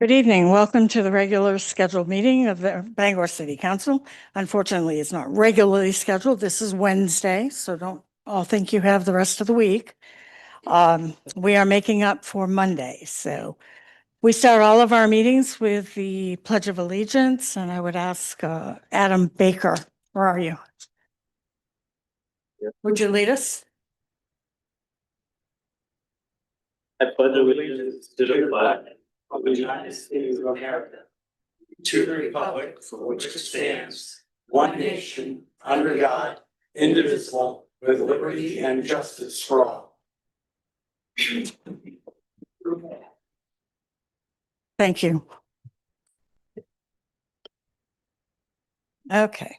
Good evening. Welcome to the regular scheduled meeting of the Bangor City Council. Unfortunately, it's not regularly scheduled. This is Wednesday, so don't all think you have the rest of the week. We are making up for Monday, so we start all of our meetings with the Pledge of Allegiance, and I would ask Adam Baker, where are you? Would you lead us? I pledge allegiance to the flag of the United States of America, to the republic for which it stands, one nation, under God, indivisible, with liberty and justice for all. Thank you. Okay.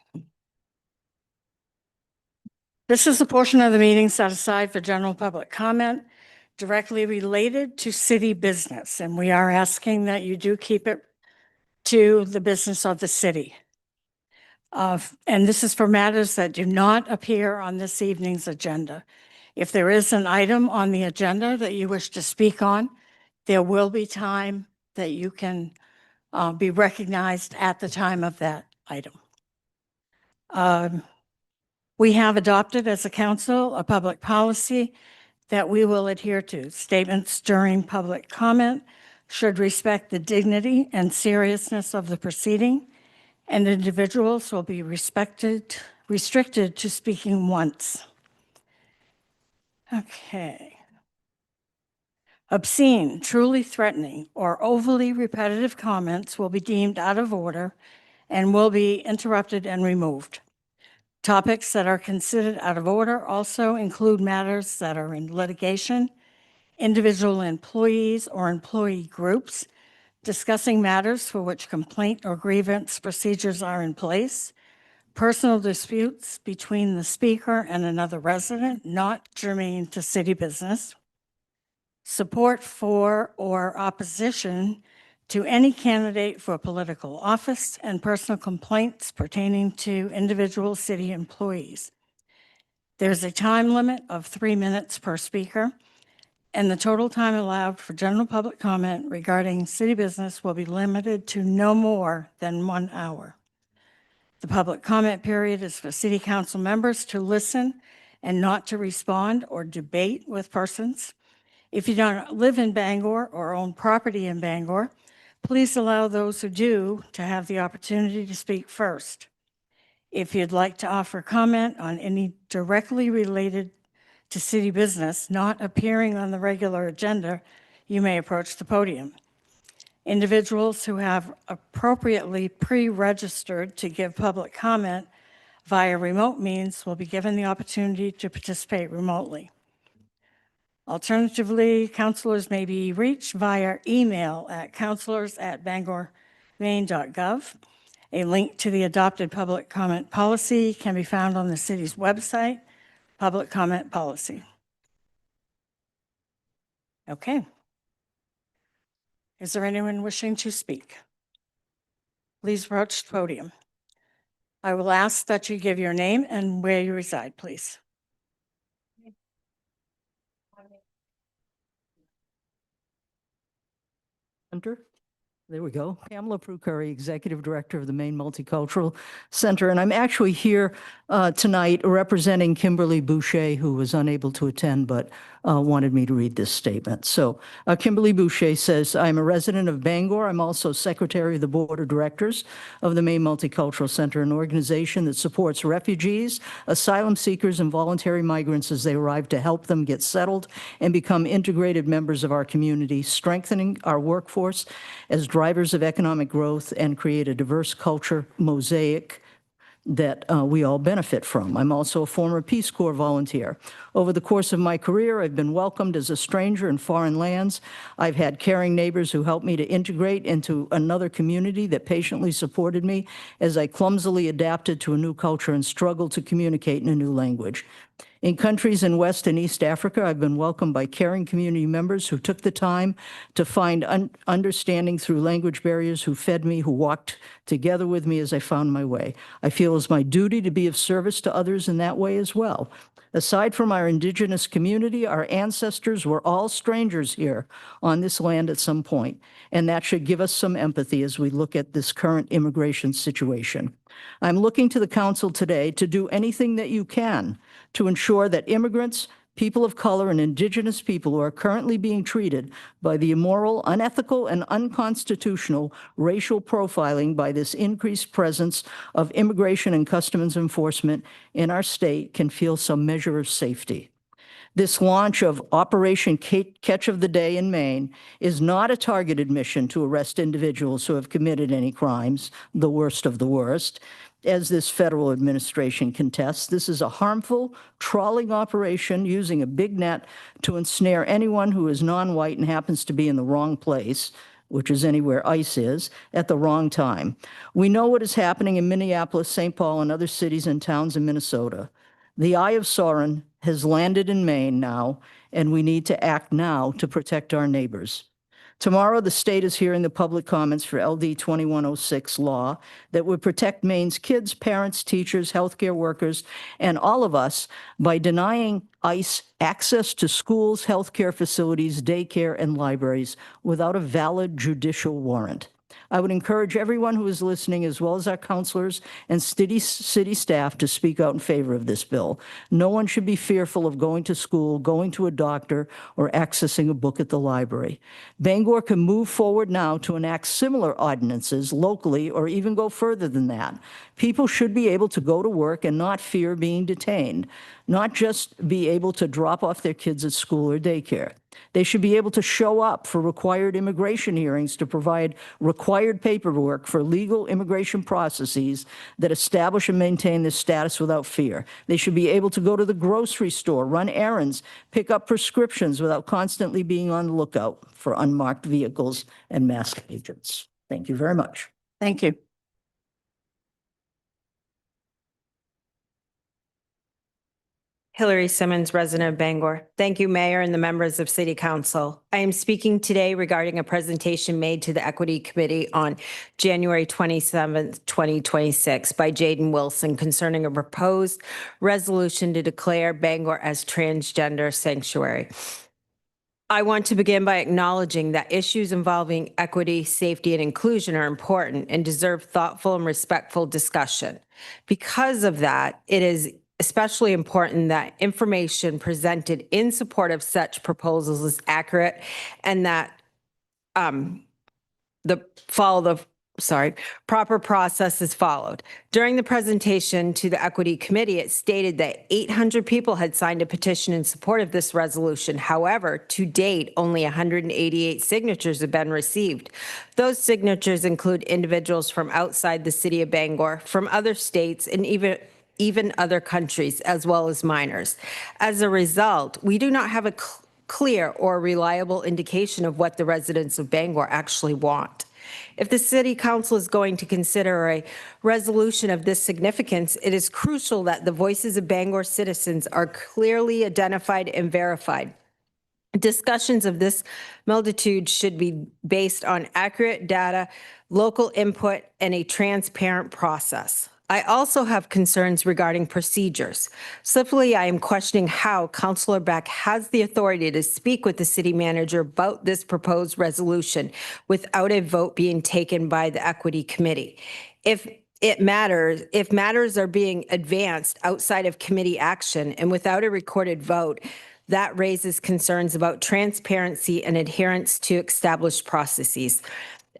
This is the portion of the meeting set aside for general public comment directly related to city business, and we are asking that you do keep it to the business of the city. And this is for matters that do not appear on this evening's agenda. If there is an item on the agenda that you wish to speak on, there will be time that you can be recognized at the time of that item. We have adopted as a council a public policy that we will adhere to. Statements during public comment should respect the dignity and seriousness of the proceeding, and individuals will be restricted to speaking once. Okay. Obscene, truly threatening, or overly repetitive comments will be deemed out of order and will be interrupted and removed. Topics that are considered out of order also include matters that are in litigation, individual employees or employee groups, discussing matters for which complaint or grievance procedures are in place, personal disputes between the speaker and another resident not germane to city business, support for or opposition to any candidate for political office, and personal complaints pertaining to individual city employees. There's a time limit of 3 minutes per speaker, and the total time allowed for general public comment regarding city business will be limited to no more than 1 hour. The public comment period is for city council members to listen and not to respond or debate with persons. If you don't live in Bangor or own property in Bangor, please allow those who do to have the opportunity to speak first. If you'd like to offer comment on any directly related to city business not appearing on the regular agenda, you may approach the podium. Individuals who have appropriately pre-registered to give public comment via remote means will be given the opportunity to participate remotely. Alternatively, councilors may be reached via email at councilors@bangormaine.gov. A link to the adopted public comment policy can be found on the city's website, Public Comment Policy. Okay. Is there anyone wishing to speak? Please approach the podium. I will ask that you give your name and where you reside, please. Center. There we go. Pamela Prue-Curry, Executive Director of the Maine Multicultural Center. And I'm actually here tonight representing Kimberly Boucher, who was unable to attend but wanted me to read this statement. So Kimberly Boucher says, I'm a resident of Bangor. I'm also Secretary of the Board of Directors of the Maine Multicultural Center, an organization that supports refugees, asylum seekers, and voluntary migrants as they arrive to help them get settled and become integrated members of our community, strengthening our workforce as drivers of economic growth and create a diverse culture mosaic that we all benefit from. I'm also a former Peace Corps volunteer. Over the course of my career, I've been welcomed as a stranger in foreign lands. I've had caring neighbors who helped me to integrate into another community that patiently supported me as I clumsily adapted to a new culture and struggled to communicate in a new language. In countries in West and East Africa, I've been welcomed by caring community members who took the time to find understanding through language barriers, who fed me, who walked together with me as I found my way. I feel it's my duty to be of service to others in that way as well. Aside from our indigenous community, our ancestors were all strangers here on this land at some point, and that should give us some empathy as we look at this current immigration situation. I'm looking to the council today to do anything that you can to ensure that immigrants, people of color, and indigenous people who are currently being treated by the immoral, unethical, and unconstitutional racial profiling by this increased presence of immigration and customs enforcement in our state can feel some measure of safety. This launch of Operation Catch of the Day in Maine is not a targeted mission to arrest individuals who have committed any crimes, the worst of the worst, as this federal administration contests. This is a harmful, trawling operation using a big net to ensnare anyone who is non-white and happens to be in the wrong place, which is anywhere ICE is, at the wrong time. We know what is happening in Minneapolis, St. Paul, and other cities and towns in Minnesota. The Eye of Sauron has landed in Maine now, and we need to act now to protect our neighbors. Tomorrow, the state is hearing the public comments for LD 2106 law that would protect Maine's kids, parents, teachers, healthcare workers, and all of us by denying ICE access to schools, healthcare facilities, daycare, and libraries without a valid judicial warrant. I would encourage everyone who is listening, as well as our counselors and city staff, to speak out in favor of this bill. No one should be fearful of going to school, going to a doctor, or accessing a book at the library. Bangor can move forward now to enact similar ordinances locally, or even go further than that. People should be able to go to work and not fear being detained, not just be able to drop off their kids at school or daycare. They should be able to show up for required immigration hearings to provide required paperwork for legal immigration processes that establish and maintain this status without fear. They should be able to go to the grocery store, run errands, pick up prescriptions without constantly being on the lookout for unmarked vehicles and masked agents. Thank you very much. Thank you. Hillary Simmons, resident of Bangor. Thank you, Mayor, and the members of City Council. I am speaking today regarding a presentation made to the Equity Committee on January 27th, 2026 by Jaden Wilson concerning a proposed resolution to declare Bangor as transgender sanctuary. I want to begin by acknowledging that issues involving equity, safety, and inclusion are important and deserve thoughtful and respectful discussion. Because of that, it is especially important that information presented in support of such proposals is accurate and that proper process is followed. During the presentation to the Equity Committee, it stated that 800 people had signed a petition in support of this resolution. However, to date, only 188 signatures have been received. Those signatures include individuals from outside the city of Bangor, from other states, and even other countries, as well as minors. As a result, we do not have a clear or reliable indication of what the residents of Bangor actually want. If the City Council is going to consider a resolution of this significance, it is crucial that the voices of Bangor citizens are clearly identified and verified. Discussions of this magnitude should be based on accurate data, local input, and a transparent process. I also have concerns regarding procedures. Simply, I am questioning how Councillor Beck has the authority to speak with the city manager about this proposed resolution without a vote being taken by the Equity Committee. If matters are being advanced outside of committee action and without a recorded vote, that raises concerns about transparency and adherence to established processes.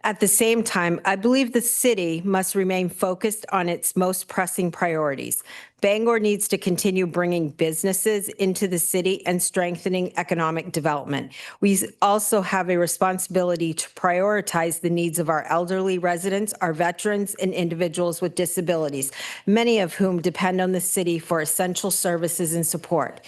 At the same time, I believe the city must remain focused on its most pressing priorities. Bangor needs to continue bringing businesses into the city and strengthening economic development. We also have a responsibility to prioritize the needs of our elderly residents, our veterans, and individuals with disabilities, many of whom depend on the city for essential services and support.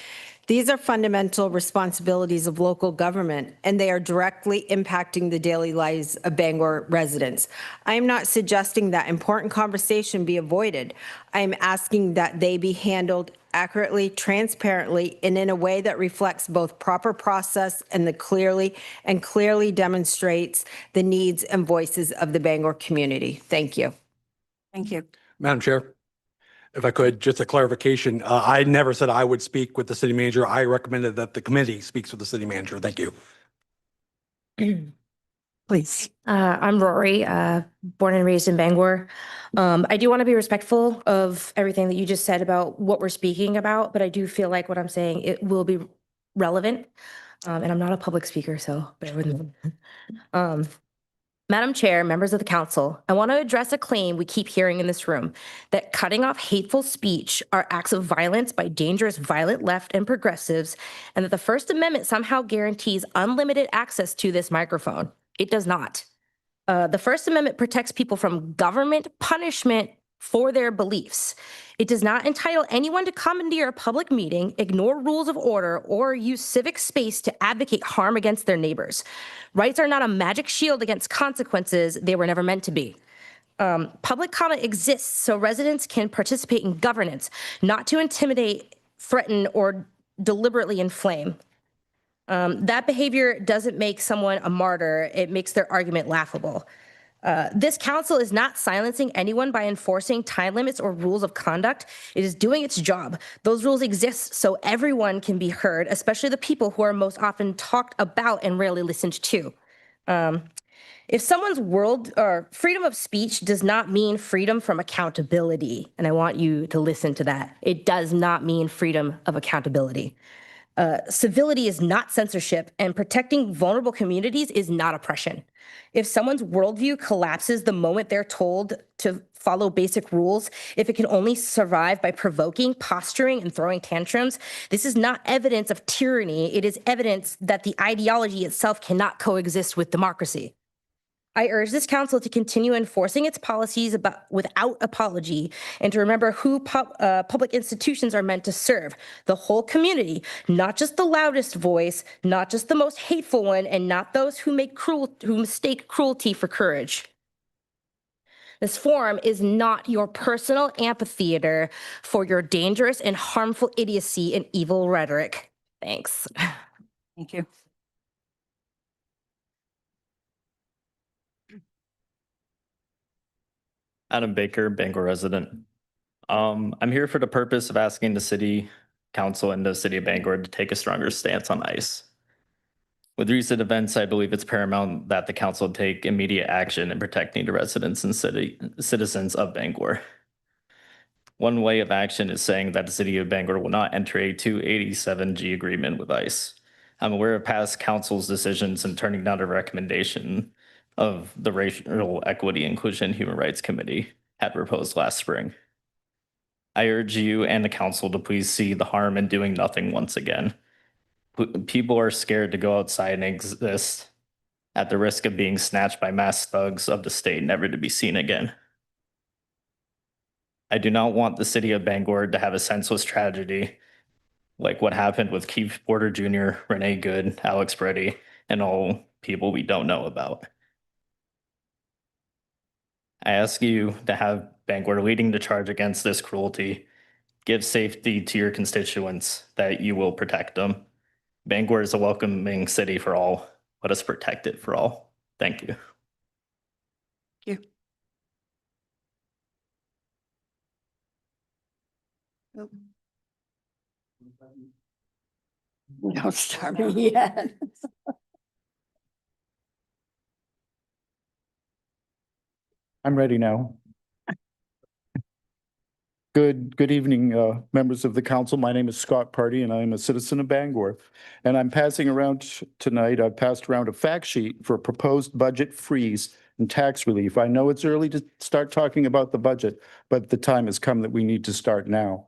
These are fundamental responsibilities of local government, and they are directly impacting the daily lives of Bangor residents. I am not suggesting that important conversation be avoided. I am asking that they be handled accurately, transparently, and in a way that reflects both proper process and clearly demonstrates the needs and voices of the Bangor community. Thank you. Thank you. Madam Chair, if I could, just a clarification. I never said I would speak with the city manager. I recommended that the committee speaks with the city manager. Thank you. Please. I'm Rory, born and raised in Bangor. I do want to be respectful of everything that you just said about what we're speaking about, but I do feel like what I'm saying, it will be relevant. And I'm not a public speaker, so bear with me. Madam Chair, members of the council, I want to address a claim we keep hearing in this room that cutting off hateful speech are acts of violence by dangerous, violent left and progressives, and that the First Amendment somehow guarantees unlimited access to this microphone. It does not. The First Amendment protects people from government punishment for their beliefs. It does not entitle anyone to commandeer a public meeting, ignore rules of order, or use civic space to advocate harm against their neighbors. Rights are not a magic shield against consequences. They were never meant to be. Public comment exists so residents can participate in governance, not to intimidate, threaten, or deliberately inflame. That behavior doesn't make someone a martyr. It makes their argument laughable. This council is not silencing anyone by enforcing time limits or rules of conduct. It is doing its job. Those rules exist so everyone can be heard, especially the people who are most often talked about and rarely listened to. If someone's freedom of speech does not mean freedom from accountability, and I want you to listen to that, it does not mean freedom of accountability. Civility is not censorship, and protecting vulnerable communities is not oppression. If someone's worldview collapses the moment they're told to follow basic rules, if it can only survive by provoking, posturing, and throwing tantrums, this is not evidence of tyranny. It is evidence that the ideology itself cannot coexist with democracy. I urge this council to continue enforcing its policies without apology, and to remember who public institutions are meant to serve: the whole community, not just the loudest voice, not just the most hateful one, and not those who mistake cruelty for courage. This forum is not your personal amphitheater for your dangerous and harmful idiocy and evil rhetoric. Thanks. Thank you. Adam Baker, Bangor resident. I'm here for the purpose of asking the city council and the city of Bangor to take a stronger stance on ICE. With recent events, I believe it's paramount that the council take immediate action in protecting the residents and citizens of Bangor. One way of action is saying that the city of Bangor will not enter a 287G agreement with ICE. I'm aware of past council's decisions in turning down a recommendation of the Racial Equity, Inclusion, and Human Rights Committee had proposed last spring. I urge you and the council to please see the harm in doing nothing once again. People are scared to go outside and exist at the risk of being snatched by mass thugs of the state, never to be seen again. I do not want the city of Bangor to have a senseless tragedy like what happened with Keith Porter Jr., Renee Good, Alex Brady, and all people we don't know about. I ask you to have Bangor leading the charge against this cruelty. Give safety to your constituents that you will protect them. Bangor is a welcoming city for all. Let us protect it for all. Thank you. Thank you. Don't start me yet. I'm ready now. Good evening, members of the council. My name is Scott Party, and I'm a citizen of Bangor. And I'm passing around tonight, I've passed around a fact sheet for a proposed budget freeze and tax relief. I know it's early to start talking about the budget, but the time has come that we need to start now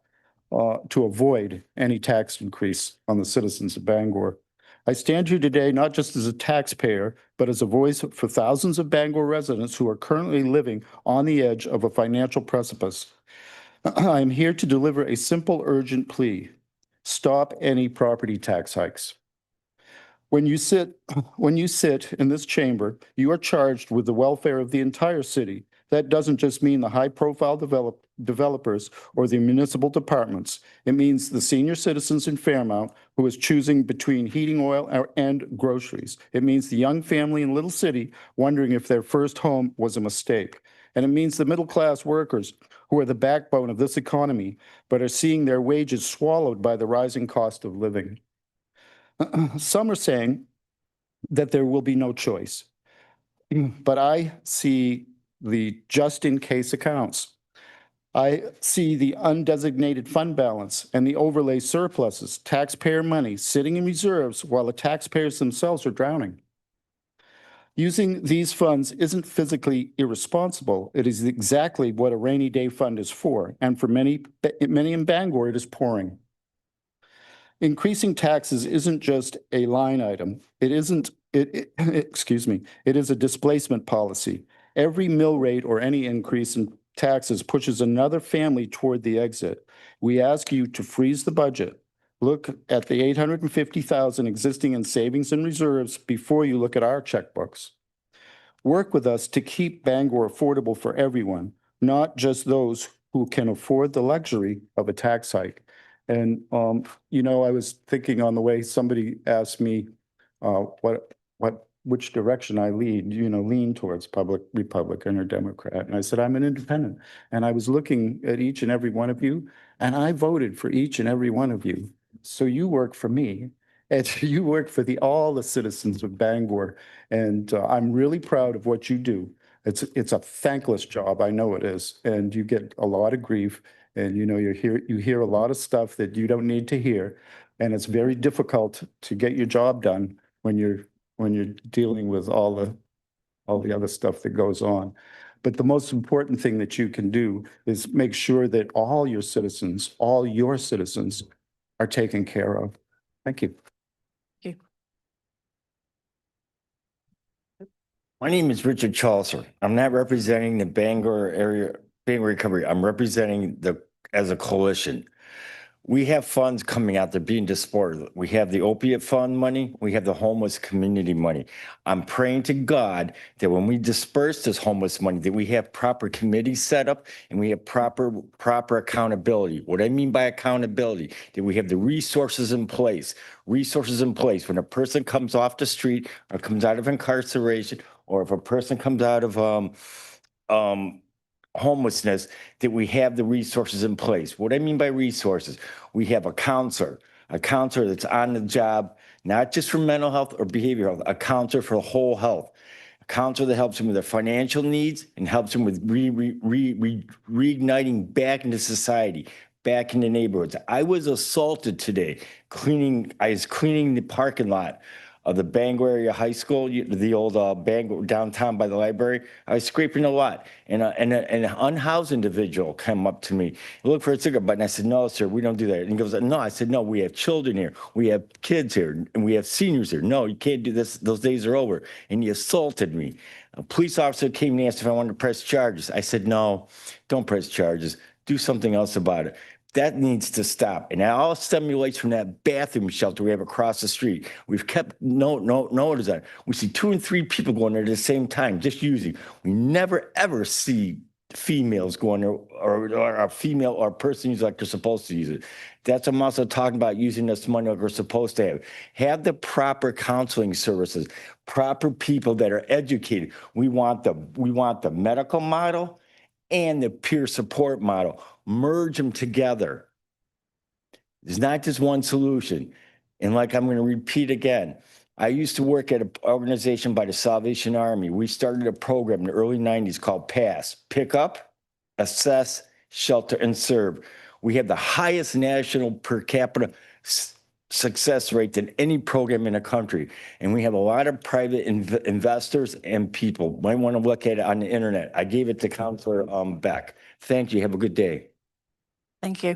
to avoid any tax increase on the citizens of Bangor. I stand here today not just as a taxpayer, but as a voice for thousands of Bangor residents who are currently living on the edge of a financial precipice. I'm here to deliver a simple, urgent plea. Stop stop any property tax hikes. When you sit in this chamber, you are charged with the welfare of the entire city. That doesn't just mean the high-profile developers or the municipal departments. It means the senior citizens in Fairmount who is choosing between heating oil and groceries. It means the young family in Little City wondering if their first home was a mistake. And it means the middle-class workers who are the backbone of this economy, but are seeing their wages swallowed by the rising cost of living. Some are saying that there will be no choice, but I see the just-in-case accounts. I see the undesignated fund balance and the overlay surpluses, taxpayer money sitting in reserves while the taxpayers themselves are drowning. Using these funds isn't physically irresponsible. It is exactly what a rainy day fund is for, and for many in Bangor, it is pouring. Increasing taxes isn't just a line item. It is a displacement policy. Every mill rate or any increase in taxes pushes another family toward the exit. We ask you to freeze the budget. Look at the $850,000 existing in savings and reserves before you look at our checkbooks. Work with us to keep Bangor affordable for everyone, not just those who can afford the luxury of a tax hike. And, you know, I was thinking on the way, somebody asked me which direction I lean towards Republican or Democrat. And I said, I'm an independent. And I was looking at each and every one of you, and I voted for each and every one of you. So you work for me, and you work for all the citizens of Bangor. And I'm really proud of what you do. It's a thankless job, I know it is, and you get a lot of grief. And you hear a lot of stuff that you don't need to hear, and it's very difficult to get your job done when you're dealing with all the other stuff that goes on. But the most important thing that you can do is make sure that all your citizens are taken care of. Thank you. My name is Richard Chalser. I'm not representing the Bangor area, Bangor Recovery. I'm representing as a coalition. We have funds coming out. They're being dispersed. We have the opiate fund money. We have the homeless community money. I'm praying to God that when we disperse this homeless money, that we have proper committees set up and we have proper accountability. What I mean by accountability, that we have the resources in place. When a person comes off the street or comes out of incarceration, or if a person comes out of homelessness, that we have the resources in place. What I mean by resources, we have a counselor that's on the job, not just for mental health or behavioral health, a counselor for whole health, a counselor that helps them with their financial needs and helps them with reigniting back into society, back into neighborhoods. I was assaulted today I was cleaning the parking lot of the Bangor area high school, the old Bangor downtown by the library. I was scraping a lot, and an unhoused individual came up to me, looked for a cigarette butt, and I said, "No, sir, we don't do that." And he goes, "No." I said, "No, we have children here, we have kids here, and we have seniors here. No, you can't do this. Those days are over." And he assaulted me. A police officer came and asked if I wanted to press charges. I said, "No, don't press charges. Do something else about it." That needs to stop. And that all stimulates from that bathroom shelter we have across the street. We've kept notice on it. We see 2 and 3 people going there at the same time, just using. We never, ever see females going there or a female or a person use like they're supposed to use it. That's what I'm also talking about, using this money like we're supposed to have. Have the proper counseling services, proper people that are educated. We want the medical model and the peer support model. Merge them together. There's not just one solution. And like I'm going to repeat again, I used to work at an organization by the Salvation Army. We started a program in the early 90s called PASS, Pick Up, Assess, Shelter, and Serve. We have the highest national per capita success rate than any program in the country. And we have a lot of private investors and people. Might want to look at it on the internet. I gave it to Counselor Beck. Thank you. Have a good day. Thank you.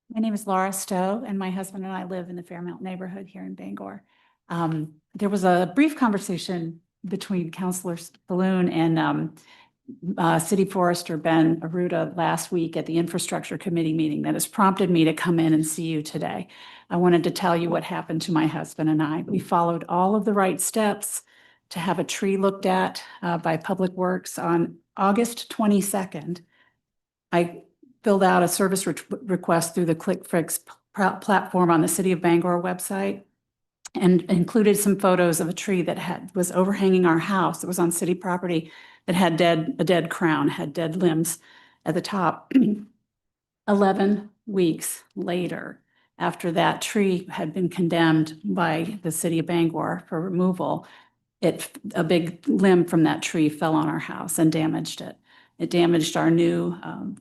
My name is Laura Stowe, and my husband and I live in the Fairmount neighborhood here in Bangor. There was a brief conversation between Councilor Balloon and City Forester Ben Aruda last week at the Infrastructure Committee meeting that has prompted me to come in and see you today. I wanted to tell you what happened to my husband and I. We followed all of the right steps to have a tree looked at by Public Works on August 22nd. I filled out a service request through the ClickFix platform on the City of Bangor website and included some photos of a tree that was overhanging our house. It was on city property that had a dead crown, had dead limbs at the top. 11 weeks later, after that tree had been condemned by the City of Bangor for removal, a big limb from that tree fell on our house and damaged it. It damaged our new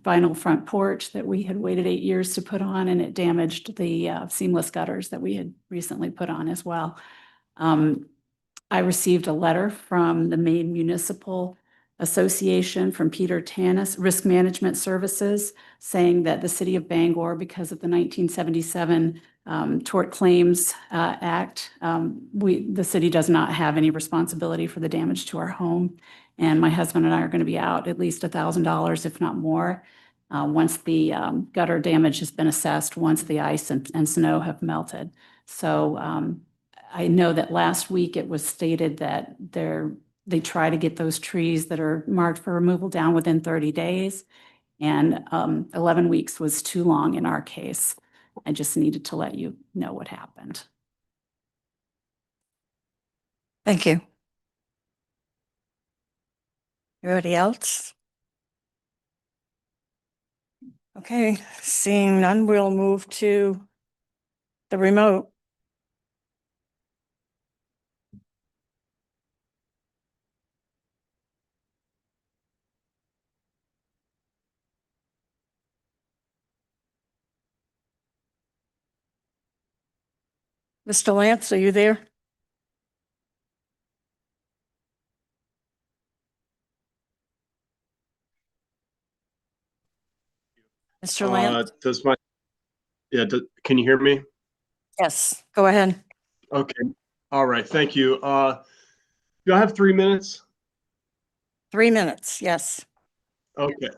vinyl front porch that we had waited 8 years to put on, and it damaged the seamless gutters that we had recently put on as well. I received a letter from the Maine Municipal Association from Peter Tanis, Risk Management Services, saying that the City of Bangor, because of the 1977 Tort Claims Act, the city does not have any responsibility for the damage to our home. And my husband and I are going to be out at least $1,000, if not more, once the gutter damage has been assessed, once the ice and snow have melted. So I know that last week it was stated that they try to get those trees that are marked for removal down within 30 days. And 11 weeks was too long in our case. I just needed to let you know what happened. Thank you. Anybody else? Okay, seeing none, we'll move to the remote. Mr. Lance, are you there? Mr. Lance? Can you hear me? Yes, go ahead. Okay. All right. Thank you. Do I have 3 minutes? 3 minutes, yes. Okay.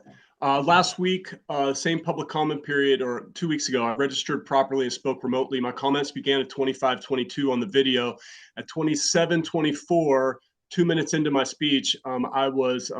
Last week, same public comment period, or 2 weeks ago, I registered properly and spoke remotely. My comments began at 25:22 on the video. At 27:24, 2 minutes into my speech, I was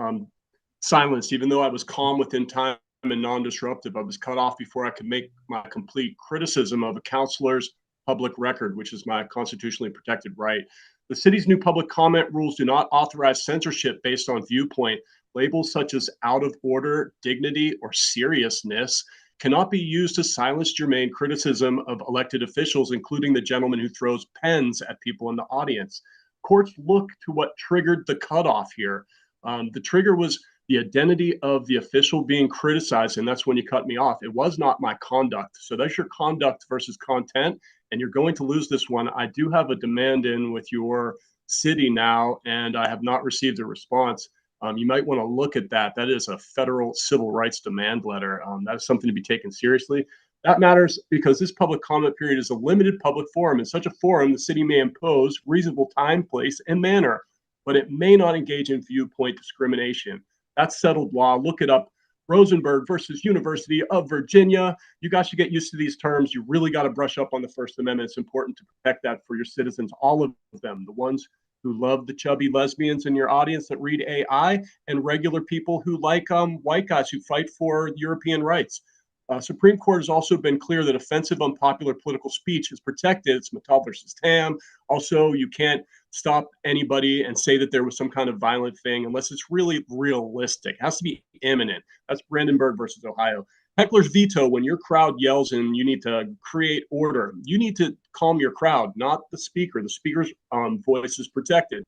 silenced, even though I was calm within time and non-disruptive. I was cut off before I could make my complete criticism of a counselor's public record, which is my constitutionally protected right. The city's new public comment rules do not authorize censorship based on viewpoint. Labels such as out of order, dignity, or seriousness cannot be used to silence germane criticism of elected officials, including the gentleman who throws pens at people in the audience. Courts look to what triggered the cutoff here. The trigger was the identity of the official being criticized, and that's when you cut me off. It was not my conduct. So that's your conduct versus content, and you're going to lose this one. I do have a demand in with your city now, and I have not received a response. You might want to look at that. That is a federal civil rights demand letter. That is something to be taken seriously. That matters because this public comment period is a limited public forum. In such a forum, the city may impose reasonable time, place, and manner, but it may not engage in viewpoint discrimination. That's settled law. Look it up. Rosenberg versus University of Virginia. You guys should get used to these terms. You really got to brush up on the First Amendment. It's important to protect that for your citizens, all of them, the ones who love the chubby lesbians in your audience that read AI, and regular people who like white guys who fight for European rights. Supreme Court has also been clear that offensive, unpopular political speech is protected. It's Mattel versus Tam. Also, you can't stop anybody and say that there was some kind of violent thing unless it's really realistic. It has to be imminent. That's Brandenburg versus Ohio. Heckler's veto, when your crowd yells and you need to create order, you need to calm your crowd, not the speaker. The speaker's voice is protected.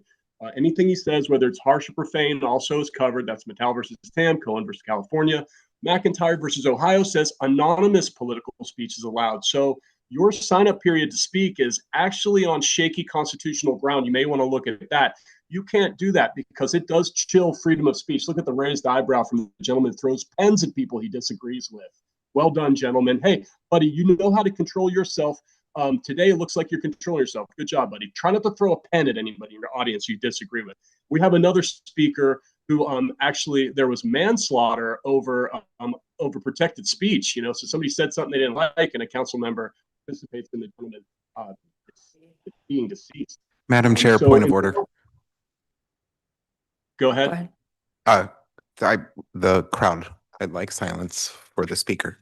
Anything he says, whether it's harsh or profane, also is covered. That's Mattel versus Tam, Cohen versus California. McIntyre versus Ohio says anonymous political speech is allowed. So your sign-up period to speak is actually on shaky constitutional ground. You may want to look at that. You can't do that because it does chill freedom of speech. Look at the raised eyebrow from the gentleman who throws pens at people he disagrees with. Well done, gentlemen. Hey, buddy, you know how to control yourself. Today, it looks like you're controlling yourself. Good job, buddy. Try not to throw a pen at anybody in your audience you disagree with. We have another speaker who actually there was manslaughter over protected speech. You know, so somebody said something they didn't like, and a council member participates in the gentleman being deceased. Madam Chair, So point of order. Go ahead. The crowd, I'd like silence for the speaker.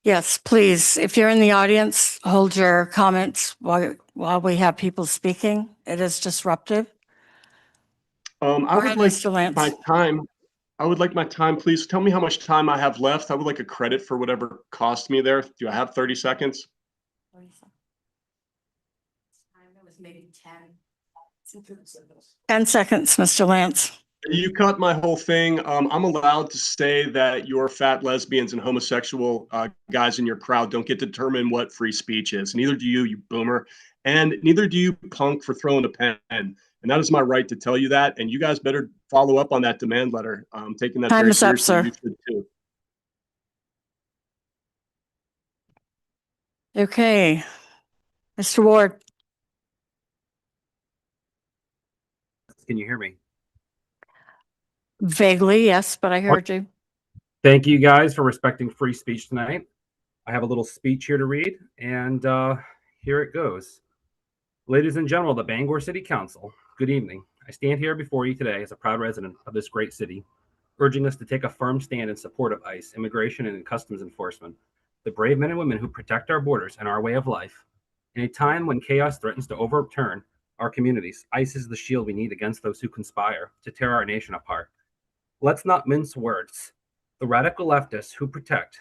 Yes, please. If you're in the audience, hold your comments while we have people speaking. It is disruptive. I Go would ahead, like Mr. Lance. my time. I would like my time, please. Tell me how much time I have left. I would like a credit for whatever cost me there. Do I have 30 seconds? Maybe 10. 10 seconds, Mr. Lance. You cut my whole thing. I'm allowed to say that your fat lesbians and homosexual guys in your crowd don't get to determine what free speech is. Neither do you, you boomer. And neither do you, punk, for throwing a pen. And that is my right to tell you that. And you guys better follow up on that demand letter. Taking that Time very is up, seriously. sir. You should too. Okay. Mr. Ward. Can you hear me? Vaguely, yes, but I heard you. Thank you guys for respecting free speech tonight. I have a little speech here to read, and here it goes. Ladies and gentlemen of the Bangor City Council, good evening. I stand here before you today as a proud resident of this great city, urging us to take a firm stand in support of ICE, immigration and customs enforcement, the brave men and women who protect our borders and our way of life. In a time when chaos threatens to overturn our communities, ICE is the shield we need against those who conspire to tear our nation apart. Let's not mince words. The radical leftists who protest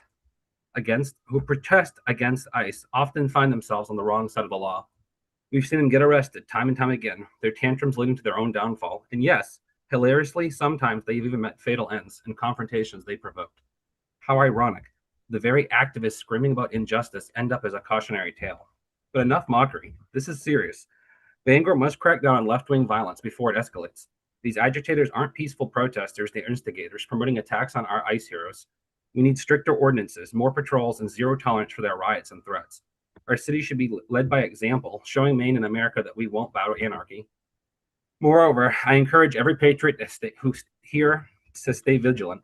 against ICE often find themselves on the wrong side of the law. We've seen them get arrested time and time again, their tantrums leading to their own downfall. And yes, hilariously, sometimes they've even met fatal ends in confrontations they provoked. How ironic. The very activists screaming about injustice end up as a cautionary tale. But enough mockery. This is serious. Bangor must crack down on left-wing violence before it escalates. These agitators aren't peaceful protesters, they're instigators, promoting attacks on our ICE heroes. We need stricter ordinances, more patrols, and zero tolerance for their riots and threats. Our city should be led by example, showing Maine and America that we won't bow to anarchy. Moreover, I encourage every patriot who's here to stay vigilant.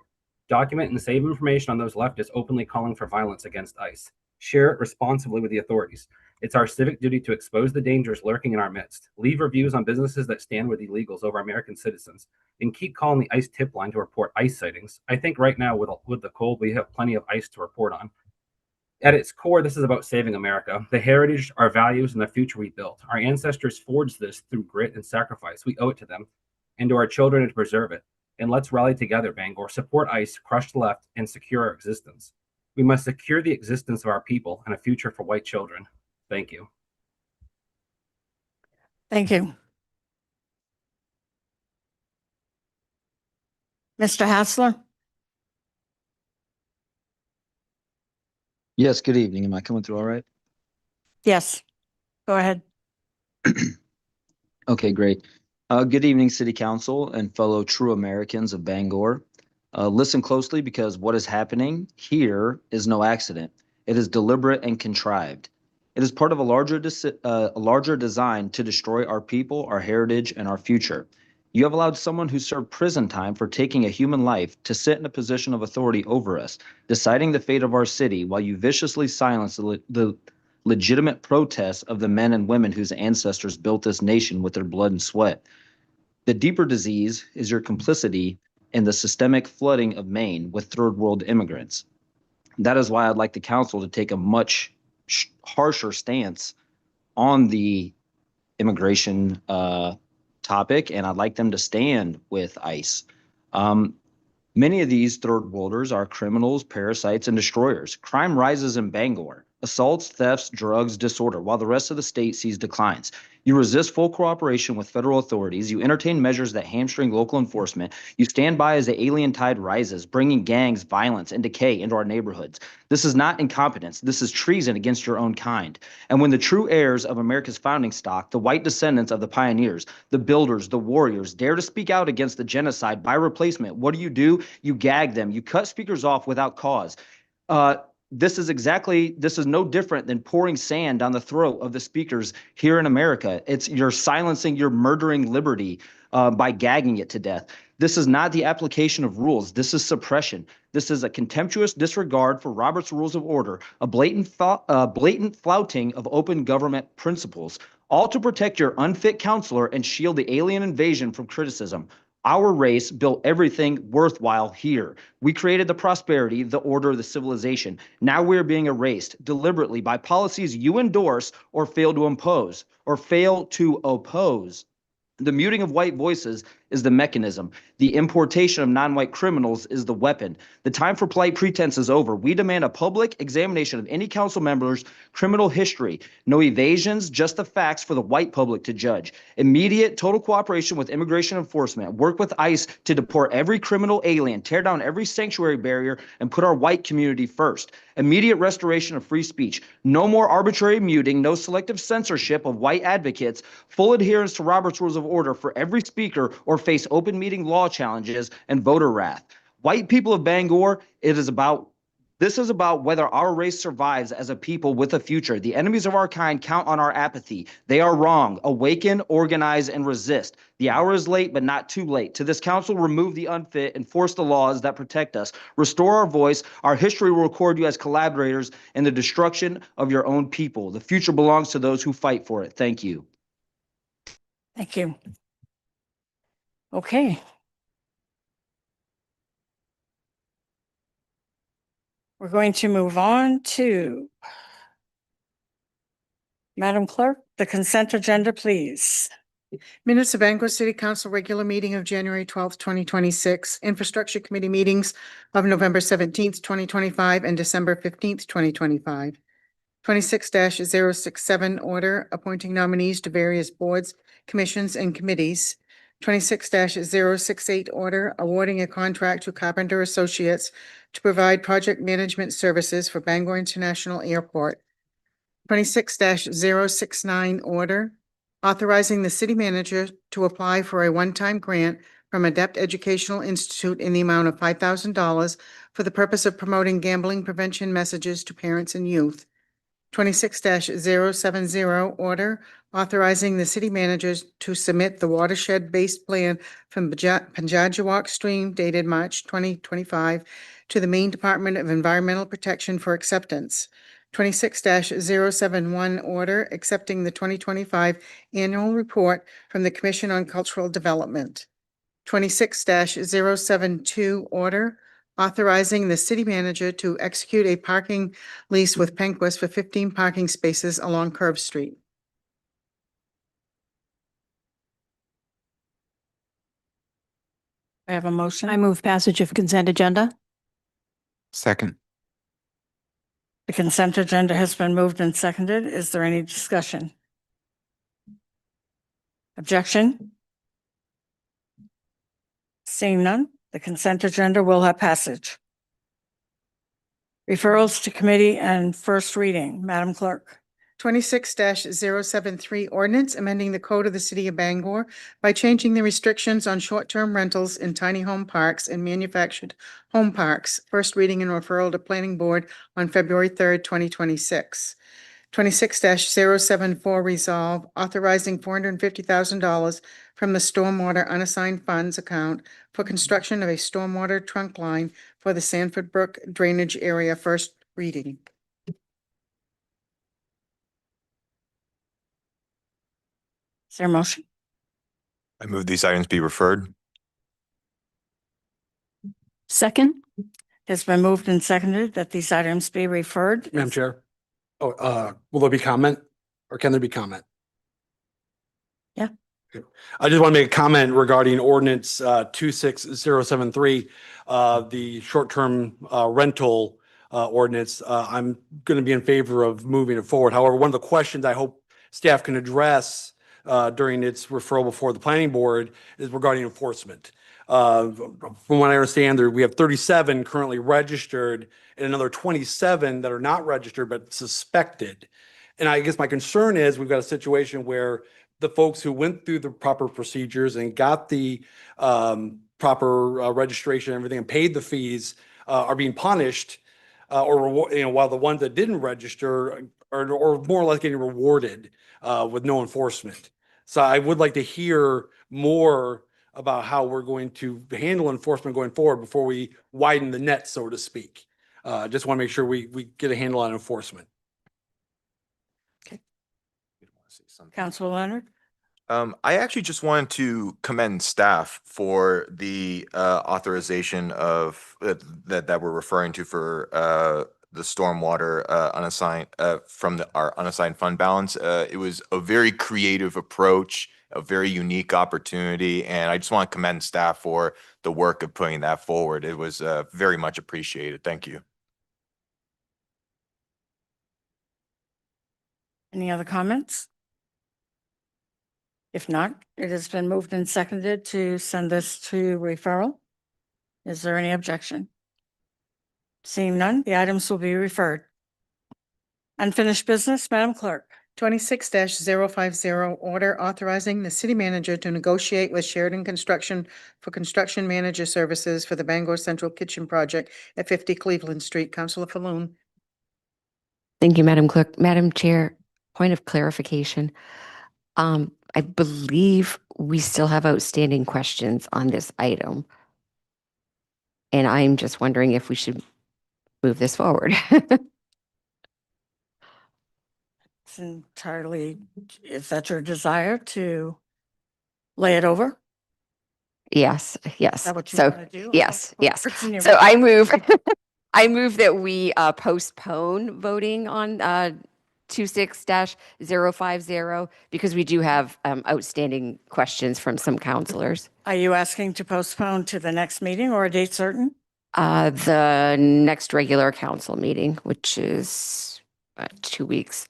Document and save information on those leftists openly calling for violence against ICE. Share it responsibly with the authorities. It's our civic duty to expose the dangers lurking in our midst. Leave reviews on businesses that stand with illegals over American citizens, and keep calling the ICE tip line to report ICE sightings. I think right now with the cold, we have plenty of ICE to report on. At its core, this is about saving America, the heritage, our values, and the future we built. Our ancestors forged this through grit and sacrifice. We owe it to them and to our children to preserve it. And let's rally together, Bangor, support ICE, crush the left, and secure our existence. We must secure the existence of our people and a future for white children. Thank you. Thank you. Mr. Hassler? Yes, good evening. Am I coming through all right? Yes. Go ahead. Okay, great. Good evening, City Council and fellow true Americans of Bangor. Listen closely because what is happening here is no accident. It is deliberate and contrived. It is part of a larger design to destroy our people, our heritage, and our future. You have allowed someone who served prison time for taking a human life to sit in a position of authority over us, deciding the fate of our city while you viciously silence the legitimate protests of the men and women whose ancestors built this nation with their blood and sweat. The deeper disease is your complicity in the systemic flooding of Maine with third world immigrants. That is why I'd like the council to take a much harsher stance on the immigration topic, and I'd like them to stand with ICE. Many of these third worlders are criminals, parasites, and destroyers. Crime rises in Bangor. Assaults, thefts, drugs, disorder, while the rest of the state sees declines. You resist full cooperation with federal authorities. You entertain measures that hamstring local enforcement. You stand by as the alien tide rises, bringing gangs, violence, and decay into our neighborhoods. This is not incompetence. This is treason against your own kind. And when the true heirs of America's founding stock, the white descendants of the pioneers, the builders, the warriors, dare to speak out against the genocide by replacement, what do? You gag them. You cut speakers off without cause. this is no different than pouring sand down the throat of the speakers here in America. You're murdering liberty by gagging it to death. This is not the application of rules. This is suppression. This is a contemptuous disregard for Robert's Rules of Order, a blatant flouting of open government principles, all to protect your unfit counselor and shield the alien invasion from criticism. Our race built everything worthwhile here. We created the prosperity, the order, the civilization. Now we're being erased deliberately by policies you endorse or fail to oppose. The muting of white voices is the mechanism. The importation of non-white criminals is the weapon. The time for polite pretense is over. We demand a public examination of any council member's criminal history. No evasions, just the facts for the white public to judge. Immediate total cooperation with immigration enforcement. Work with ICE to deport every criminal alien, tear down every sanctuary barrier, and put our white community first. Immediate restoration of free speech. No more arbitrary muting, no selective censorship of white advocates. Full adherence to Robert's Rules of Order for every speaker or face open meeting law challenges and voter wrath. White people of Bangor, this is about whether our race survives as a people with a future. The enemies of our kind count on our apathy. They are wrong. Awaken, organize, and resist. The hour is late, but not too late. To this council, remove the unfit, enforce the laws that protect us. Restore our voice. Our history will record you as collaborators in the destruction of your own people. The future belongs to those who fight for it. Thank you. Thank you. Okay. We're going to move on to Madam Clerk, the consent agenda, please. Minutes of Bangor City Council regular meeting of January 12th, 2026, Infrastructure Committee meetings of November 17th, 2025 and December 15th, 2025. 26-067 order appointing nominees to various boards, commissions, and committees. 26-068 order awarding a contract to Carpenter Associates to provide project management services for Bangor International Airport. 26-069 order authorizing the city manager to apply for a one-time grant from Adept Educational Institute in the amount of $5,000 for the purpose of promoting gambling prevention messages to parents and youth. 26-070 order authorizing the city managers to submit the watershed-based plan from Panjajawak Stream dated March 2025 to the Maine Department of Environmental Protection for acceptance. 26-071 order accepting the 2025 annual report from the Commission on Cultural Development. 26-072 order authorizing the city manager to execute a parking lease with Penquist for 15 parking spaces along Curve Street. I have a motion. I move passage of consent agenda. Second. The consent agenda has been moved and seconded. Is there any discussion? Objection? Seeing none, the consent agenda will have passage. Referrals to committee and first reading. Madam Clerk. 26-073 ordinance amending the code of the city of Bangor by changing the restrictions on short-term rentals in tiny home parks and manufactured home parks. First reading and referral to planning board on February 3rd, 2026. 26-074 resolve authorizing $450,000 from the stormwater unassigned funds account for construction of a stormwater trunk line for the Sanford Brook drainage area. First reading. Is there a motion? I move these items be referred. Second. It's been moved and seconded that these items be referred. Madam Chair. Oh, will there be comment or can there be comment? Yeah. Okay. I just want to make a comment regarding ordinance 26073, the short-term rental ordinance. I'm going to be in favor of moving it forward. However, one of the questions I hope staff can address during its referral before the planning board is regarding enforcement. From what I understand, we have 37 currently registered and another 27 that are not registered but suspected. And I guess my concern is we've got a situation where the folks who went through the proper procedures and got the proper registration and everything and paid the fees are being punished while the ones that didn't register are more or less getting rewarded with no enforcement. So I would like to hear more about how we're going to handle enforcement going forward before we widen the net, so to speak. Just want to make sure we get a handle on enforcement. Councilor Leonard? I actually just wanted to commend staff for the authorization of that we're referring to for the stormwater unassigned from our unassigned fund balance. It was a very creative approach, a very unique opportunity, and I just want to commend staff for the work of putting that forward. It was very much appreciated. Thank you. Any other comments? If not, it has been moved and seconded to send this to referral. Is there any objection? Seeing none, the items will be referred. Unfinished business, Madam Clerk. 26-050, order authorizing the city manager to negotiate with Sheridan Construction for construction manager services for the Bangor Central Kitchen Project at 50 Cleveland Street. Councilor Falloon. Thank you, Madam Clerk. Madam Chair, point of clarification. I believe we still have outstanding questions on this item. And I'm just wondering if we should move this forward. It's entirely, is that your desire to lay it over? Yes, yes. Is that what you So, want to do? yes, yes. What's in your- So I move, I move that we postpone voting on 26-050 because we do have outstanding questions from some counselors. Are you asking to postpone to the next meeting or a date certain? The next regular council meeting, which is 2 weeks,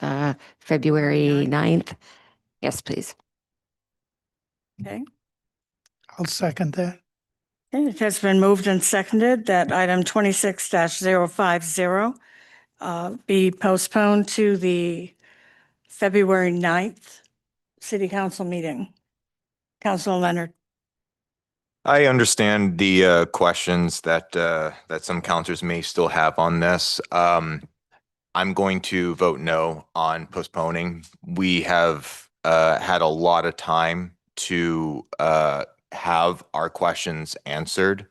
February 9th. Yes, please. Okay. I'll second that. Okay, it has been moved and seconded that item 26-050 be postponed to the February 9th city council meeting. Councilor Leonard. I understand the questions that that some counselors may still have on this. I'm going to vote no on postponing. We have had a lot of time to have our questions answered,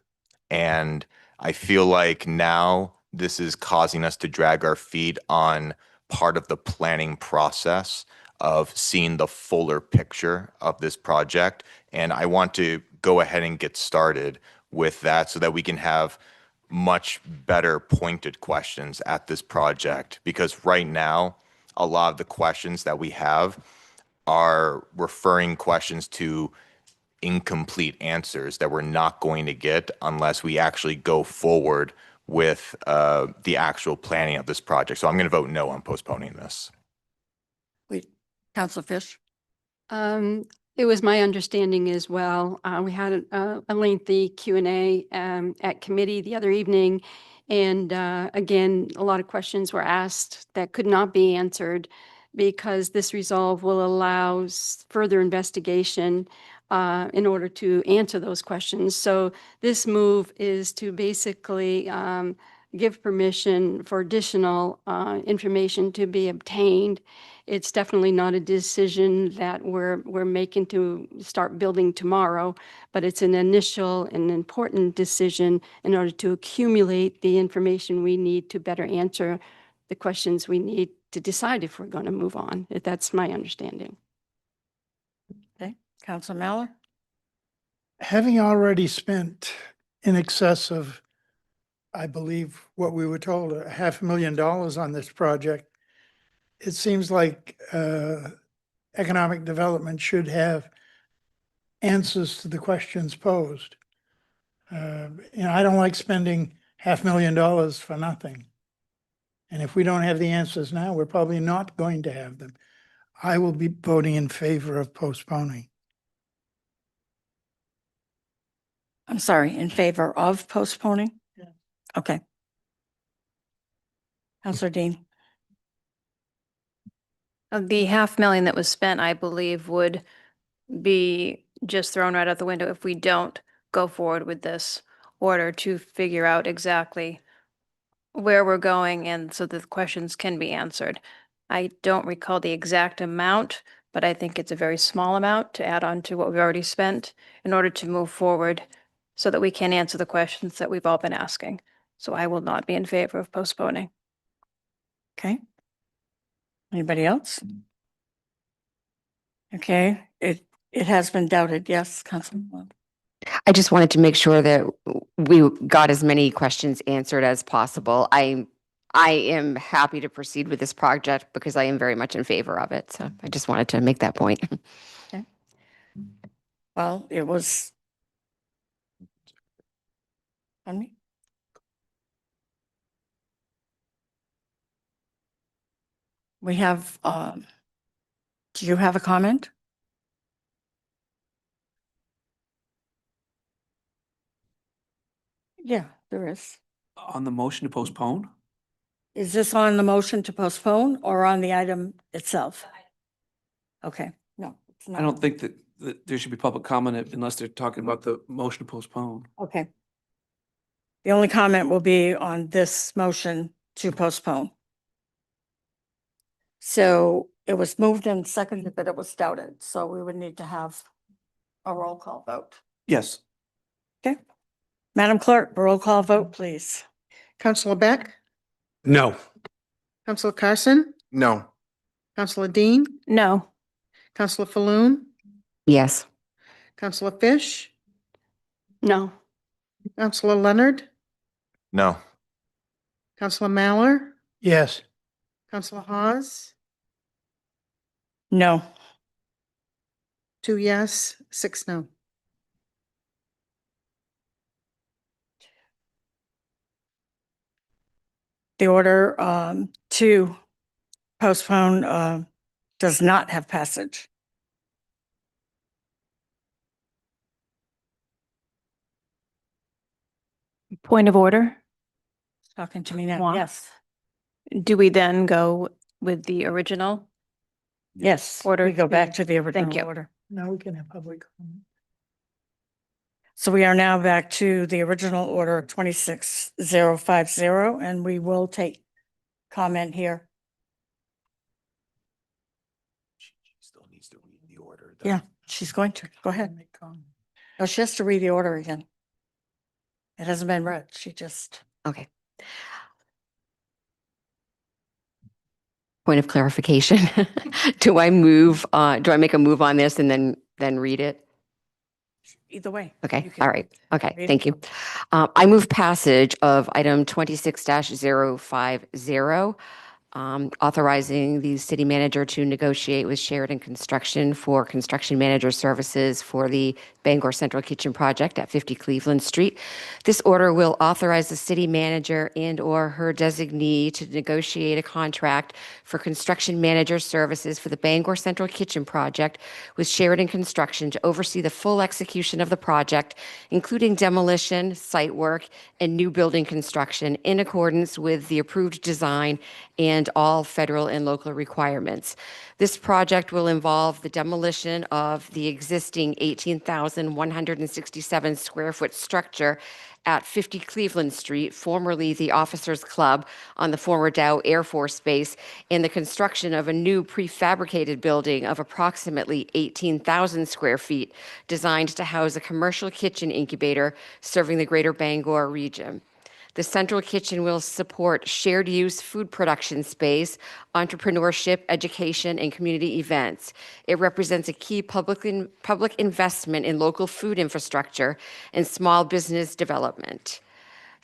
and I feel like now this is causing us to drag our feet on part of the planning process of seeing the fuller picture of this project. And I want to go ahead and get started with that so that we can have much better pointed questions at this project. Because right now, a lot of the questions that we have are referring questions to incomplete answers that we're not going to get unless we actually go forward with the actual planning of this project. So I'm going to vote no on postponing this. Wait, Councilor Fish. It was my understanding as well. We had a lengthy Q&A at committee the other evening. And again, a lot of questions were asked that could not be answered because this resolve will allow further investigation in order to answer those questions. So this move is to basically give permission for additional information to be obtained. It's definitely not a decision that we're making to start building tomorrow, but it's an initial and important decision in order to accumulate the information we need to better answer the questions we need to decide if we're going to move on. That's my understanding. Okay, Councilor Mallor. Having already spent in excess of, I believe, what we were told, $500,000 on this project, it seems like economic development should have answers to the questions posed. I don't like spending $500,000 for nothing. And if we don't have the answers now, we're probably not going to have them. I will be voting in favor of postponing. I'm sorry, in favor of postponing? Yeah. Okay. Councilor Dean. The $500,000 that was spent, I believe, would be just thrown right out the window if we don't go forward with this order to figure out exactly where we're going and so that the questions can be answered. I don't recall the exact amount, but I think it's a very small amount to add on to what we've already spent in order to move forward so that we can answer the questions that we've all been asking. So I will not be in favor of postponing. Okay. Anybody else? Okay, it has been doubted. Yes, Councilman. I just wanted to make sure that we got as many questions answered as possible. I am happy to proceed with this project because I am very much in favor of it. So I just wanted to make that point. Well, it was. Pardon me? We have, do you have a comment? Yeah, there is. On the motion to postpone? Is this on the motion to postpone or on the item itself? Okay, no, it's not. I don't think that there should be public comment unless they're talking about the motion to postpone. Okay. The only comment will be on this motion to postpone. So it was moved and seconded, but it was doubted, so we would need to have a roll call vote. Yes. Okay. Madam Clerk, roll call vote, please. Counselor Beck, No. Counselor Carson, No. Counselor Dean, No. Counselor Falloon, Yes. Counselor Fish, No. Counselor Leonard, No. Counselor Mallor, Yes. Counselor Hawes, No. 2 yes, 6 no. The order to postpone does not have passage. Point of order. Talking to me now. Mwah. Yes. Do we then go with the original? Yes. Order We go back to- to the Thank original you. order. Now we can have public comment. So we are now back to the original order 26050, and we will take comment here. Still needs to read the order. though. Yeah, she's going to. Go ahead. No, she has to read the order again. It hasn't been read. She just. Okay. Point of clarification. Do I make a move on this and then read it? Either way. Okay, You can all right. Okay, read thank it. you. I move passage of item 26-050, authorizing the city manager to negotiate with Sheridan Construction for construction manager services for the Bangor Central Kitchen project at 50 Cleveland Street. This order will authorize the city manager and/or her designee to negotiate a contract for construction manager services for the Bangor Central Kitchen project with Sheridan Construction to oversee the full execution of the project, including demolition, site work, and new building construction in accordance with the approved design and all federal and local requirements. This project will involve the demolition of the existing 18,167 square foot structure at 50 Cleveland Street, formerly the Officers Club on the former Dow Air Force Base, and the construction of a new prefabricated building of approximately 18,000 square feet designed to house a commercial kitchen incubator serving the greater Bangor region. The central kitchen will support shared use food production space, entrepreneurship, education, and community events. It represents a key public investment in local food infrastructure and small business development.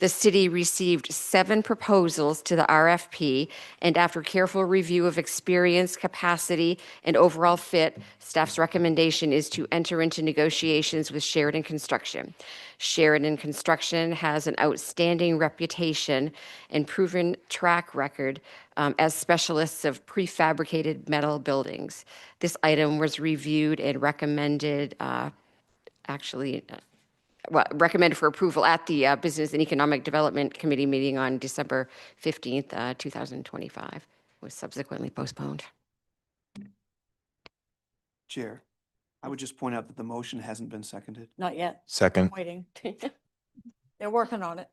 The city received 7 proposals to the RFP, and after careful review of experience, capacity, and overall fit, staff's recommendation is to enter into negotiations with Sheridan Construction. Sheridan Construction has an outstanding reputation and proven track record as specialists of prefabricated metal buildings. This item was reviewed and recommended, recommended for approval at the Business and Economic Development Committee meeting on December 15th, 2025, was subsequently postponed. Chair, I would just point out that the motion hasn't been seconded. Not yet. Second. Waiting. They're working on it.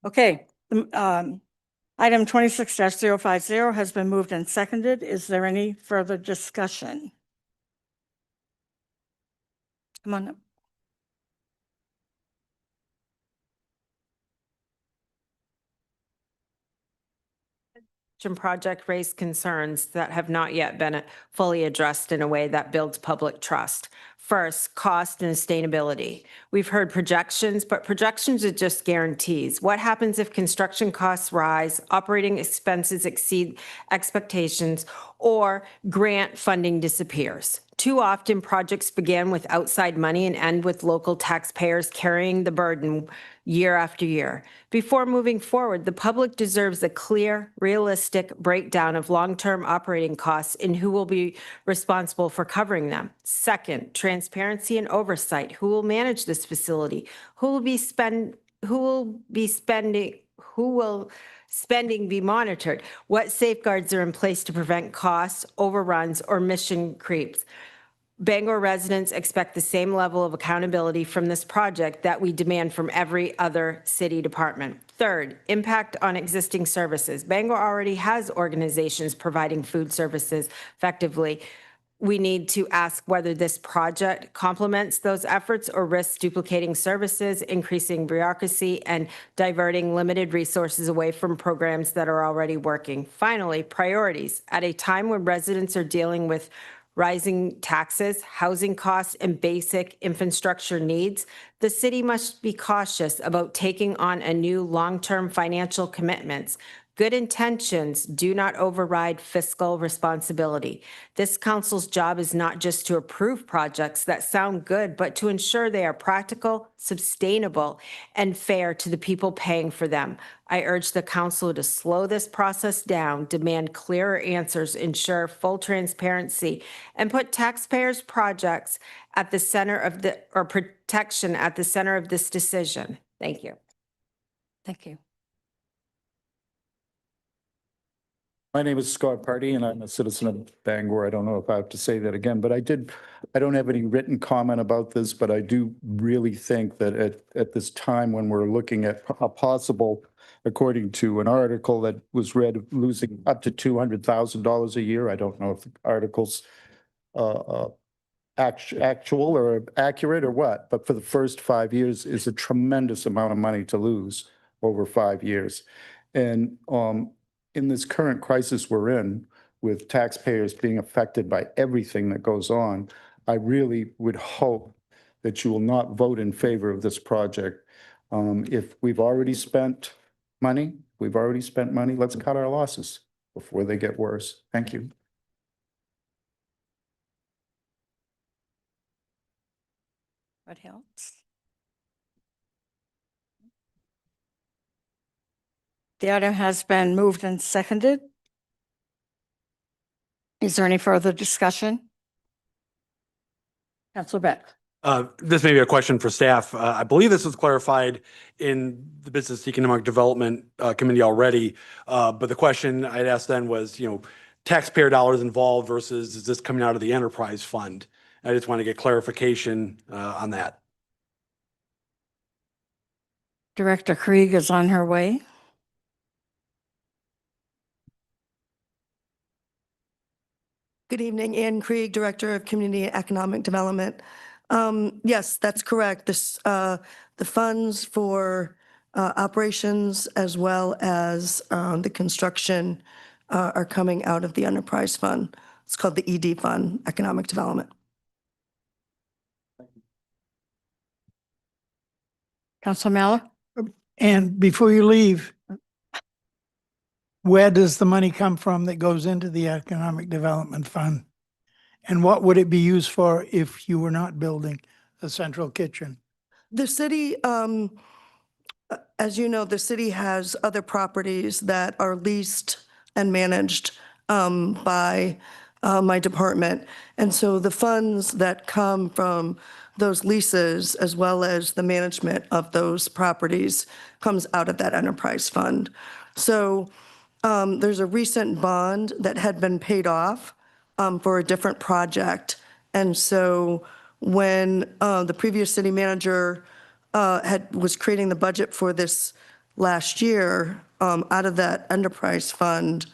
Okay, item 26-050 has been moved and seconded. Is there any further discussion? Come on up. Project raised concerns that have not yet been fully addressed in a way that builds public trust. First, cost and sustainability. We've heard projections, but projections are just guarantees. What happens if construction costs rise, operating expenses exceed expectations, or grant funding disappears? Too often, projects begin with outside money and end with local taxpayers carrying the burden year after year. Before moving forward, the public deserves a clear, realistic breakdown of long-term operating costs and who will be responsible for covering them. Second, transparency and oversight. Who will manage this facility? Who will spending be monitored? What safeguards are in place to prevent costs, overruns, or mission creeps? Bangor residents expect the same level of accountability from this project that we demand from every other city department. Third, impact on existing services. Bangor already has organizations providing food services effectively. We need to ask whether this project complements those efforts or risks duplicating services, increasing bureaucracy, and diverting limited resources away from programs that are already working. Finally, priorities. At a time when residents are dealing with rising taxes, housing costs, and basic infrastructure needs, the city must be cautious about taking on a new long-term financial commitments. Good intentions do not override fiscal responsibility. This council's job is not just to approve projects that sound good, but to ensure they are practical, sustainable, and fair to the people paying for them. I urge the council to slow this process down, demand clearer answers, ensure full transparency, and put taxpayers' projects at the center of protection at the center of this decision. Thank you. Thank you. My name is Scott Party, and I'm a citizen of Bangor. I don't know if I have to say that again, but I don't have any written comment about this, but I do really think that at this time when we're looking at a possible, according to an article that was read, losing up to $200,000 a year. I don't know if the article's actual or accurate or what, but for the first 5 years is a tremendous amount of money to lose over 5 years. And in this current crisis we're in, with taxpayers being affected by everything that goes on, I really would hope that you will not vote in favor of this project. If we've already spent money, let's cut our losses before they get worse. Thank you. What else? The item has been moved and seconded. Is there any further discussion? Councilor Beck. This may be a question for staff. I believe this was clarified in the Business Economic Development Committee already. But the question I'd asked then was, taxpayer dollars involved versus is this coming out of the enterprise fund? I just want to get clarification on that. Director Krieg is on her way. Good evening, Ann Krieg, Director of Community and Economic Development. Yes, that's correct. The funds for operations as well as the construction are coming out of the enterprise fund. It's called the ED Fund, Economic Development. Councilor Mallon. And before you leave, where does the money come from that goes into the Economic Development Fund? And what would it be used for if you were not building a central kitchen? The city, as you know, the city has other properties that are leased and managed by my department. And so the funds that come from those leases, as well as the management of those properties, comes out of that enterprise fund. So there's a recent bond that had been paid off for a different project. And so when the previous city manager was creating the budget for this last year out of that enterprise fund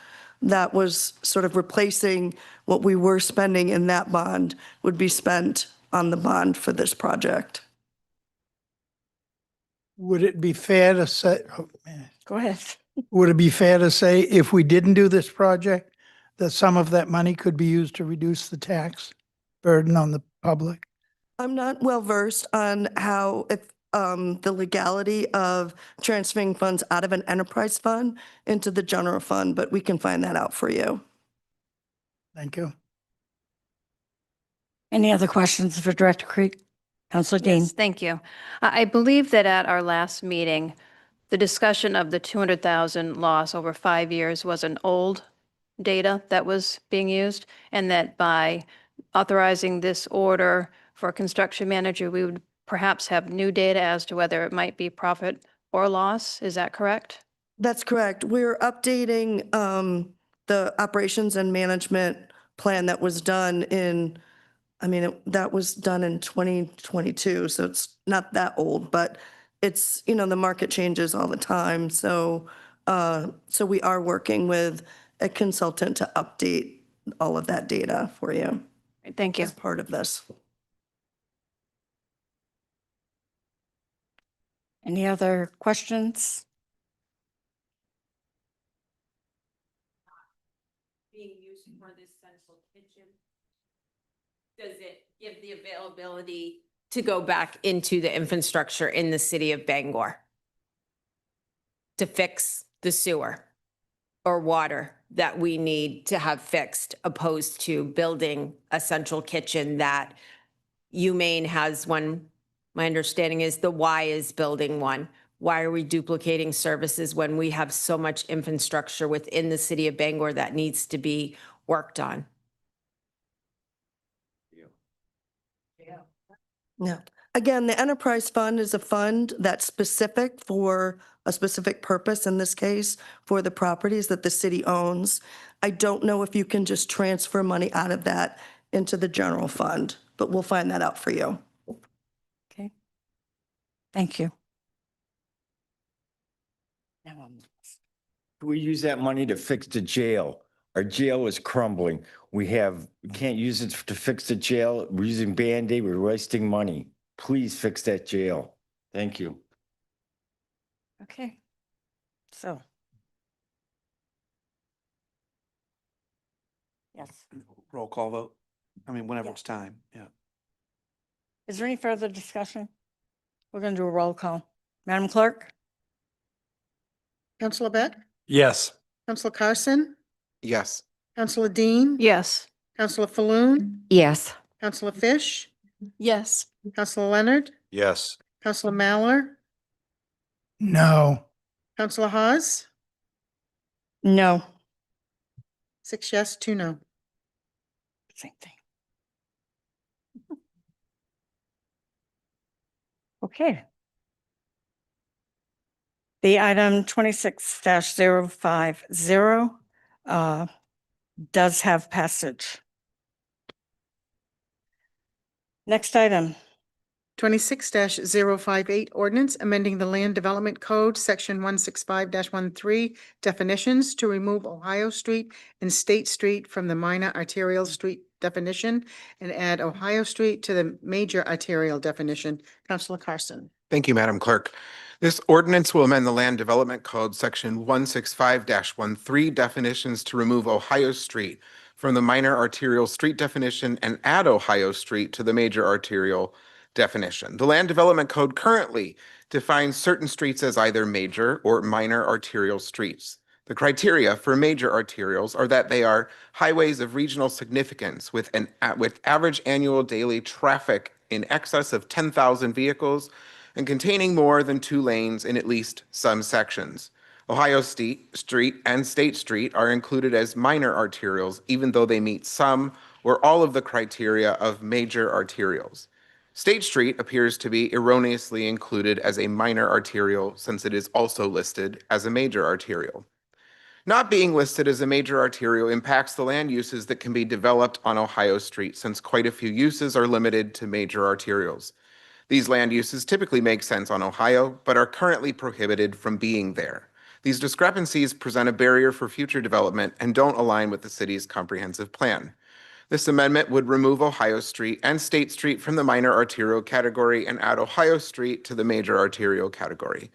that was sort of replacing what we were spending in that bond would be spent on the bond for this project. Would it be fair to say, oh, man. Go ahead. Would it be fair to say if we didn't do this project, that some of that money could be used to reduce the tax burden on the public? I'm not well versed on how, if the legality of transferring funds out of an enterprise fund into the general fund, but we can find that out for you. Thank you. Any other questions for Director Creek? Councilor Dean? Yes, thank you. I believe that at our last meeting, the discussion of the 200,000 loss over 5 years was an old data that was being used, and that by authorizing this order for a construction manager, we would perhaps have new data as to whether it might be profit or loss. Is that correct? That's correct. We're updating the operations and management plan that was done in, that was done in 2022, so it's not that old, but it's, the market changes all the time. So we are working with a consultant to update all of that data for you. Thank you. As part of this. Any other questions? Being used for this central kitchen, does it give the availability to go back into the infrastructure in the city of Bangor to fix the sewer or water that we need to have fixed, opposed to building a central kitchen that UMaine has one? My understanding is the Y is building one. Why are we duplicating services when we have so much infrastructure within the city of Bangor that needs to be worked on? Yeah. Again, the enterprise fund is a fund that's specific for a specific purpose, in this case, for the properties that the city owns. I don't know if you can just transfer money out of that into the general fund, but we'll find that out for you. Okay. Thank you. We use that money to fix the jail. Our jail is crumbling. We can't use it to fix the jail. We're using Band-Aid. We're wasting money. Please fix that jail. Thank you. Okay. So. Yes. Roll call vote. Whenever it's time, yeah. Is there any further discussion? We're going to do a roll call. Madam Clerk? Counselor Beck? Yes. Counselor Carson? Yes. Counselor Dean? Yes. Counselor Falloon? Yes. Counselor Fish? Yes. Counselor Leonard? Yes. Counselor Mallor? No. Counselor Hawes? No. 6 yes, 2 no. Same thing. Okay. The item 26-050 does have passage. Next item. 26-058 ordinance amending the Land Development Code, Section 165-13 definitions to remove Ohio Street and State Street from the minor arterial street definition and add Ohio Street to the major arterial definition. Counselor Carson. Thank you, Madam Clerk. This ordinance will amend the Land Development Code, Section 165-13 definitions to remove Ohio Street from the minor arterial street definition and add Ohio Street to the major arterial definition. The Land Development Code currently defines certain streets as either major or minor arterial streets. The criteria for major arterials are that they are highways of regional significance with average annual daily traffic in excess of 10,000 vehicles and containing more than 2 lanes in at least some sections. Ohio Street and State Street are included as minor arterials, even though they meet some or all of the criteria of major arterials. State Street appears to be erroneously included as a minor arterial since it is also listed as a major arterial. Not being listed as a major arterial impacts the land uses that can be developed on Ohio Street since quite a few uses are limited to major arterials. These land uses typically make sense on Ohio, but are currently prohibited from being there. These discrepancies present a barrier for future development and don't align with the city's comprehensive plan. This amendment would remove Ohio Street and State Street from the minor arterial category and add Ohio Street to the major arterial category.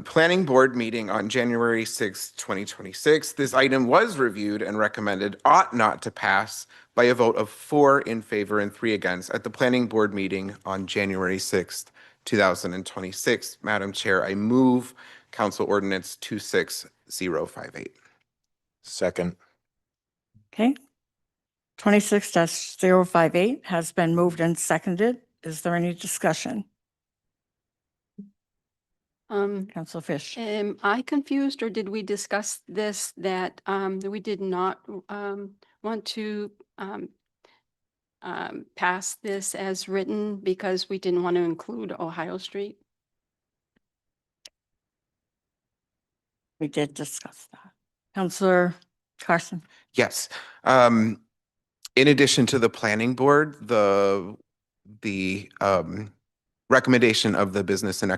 Planning Board meeting on January 6, 2026, this item was reviewed and recommended ought not to pass by a vote of 4 in favor and 3 against at the Planning Board meeting on January 6th, 2026. Madam Chair, I move Council Ordinance 26058. Second. Okay. 26-058 has been moved and seconded. Is there any discussion? Council Fish. Am I confused, or did we discuss this, that we did not want to pass this as written because we didn't want to include Ohio Street? We did discuss that. Councilor Carson. Yes. In addition to the Planning Board, the recommendation of the Business and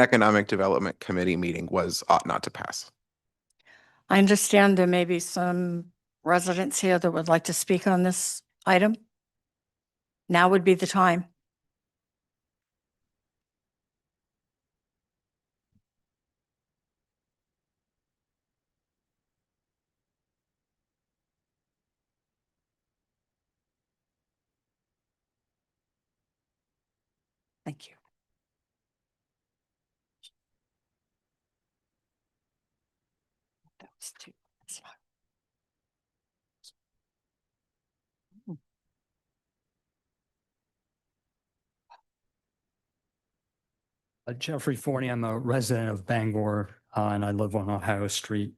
Economic Development Committee meeting was ought not to pass. I understand there may be some residents here that would like to speak on this item. Now would be the time. Thank you. That was two. That's fine. Jeffrey Forney, I'm a resident of Bangor, and I live on Ohio Street.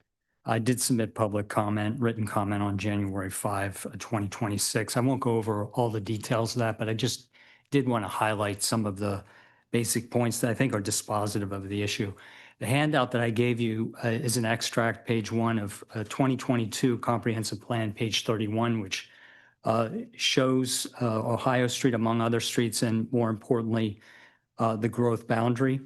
I did submit public comment, written comment on January 5, 2026. I won't go over all the details of that, but I just did want to highlight some of the basic points that I think are dispositive of the issue. The handout that I gave you is an extract, page 1 of 2022 Comprehensive Plan, page 31, which shows Ohio Street among other streets, and more importantly, the growth boundary.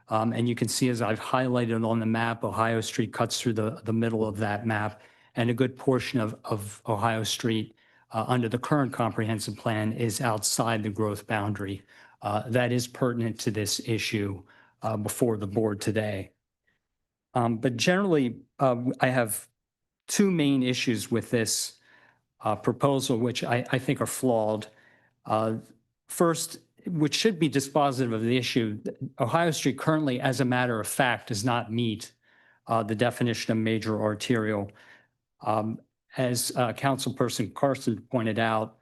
And you can see, as I've highlighted on the map, Ohio Street cuts through the middle of that map, and a good portion of Ohio Street under the current comprehensive plan is outside the growth boundary. That is pertinent to this issue before the board today. But generally, I have two main issues with this proposal, which I think are flawed. First, which should be dispositive of the issue, Ohio Street currently, as a matter of fact, does not meet the definition of major arterial. As Councilperson Carson pointed out,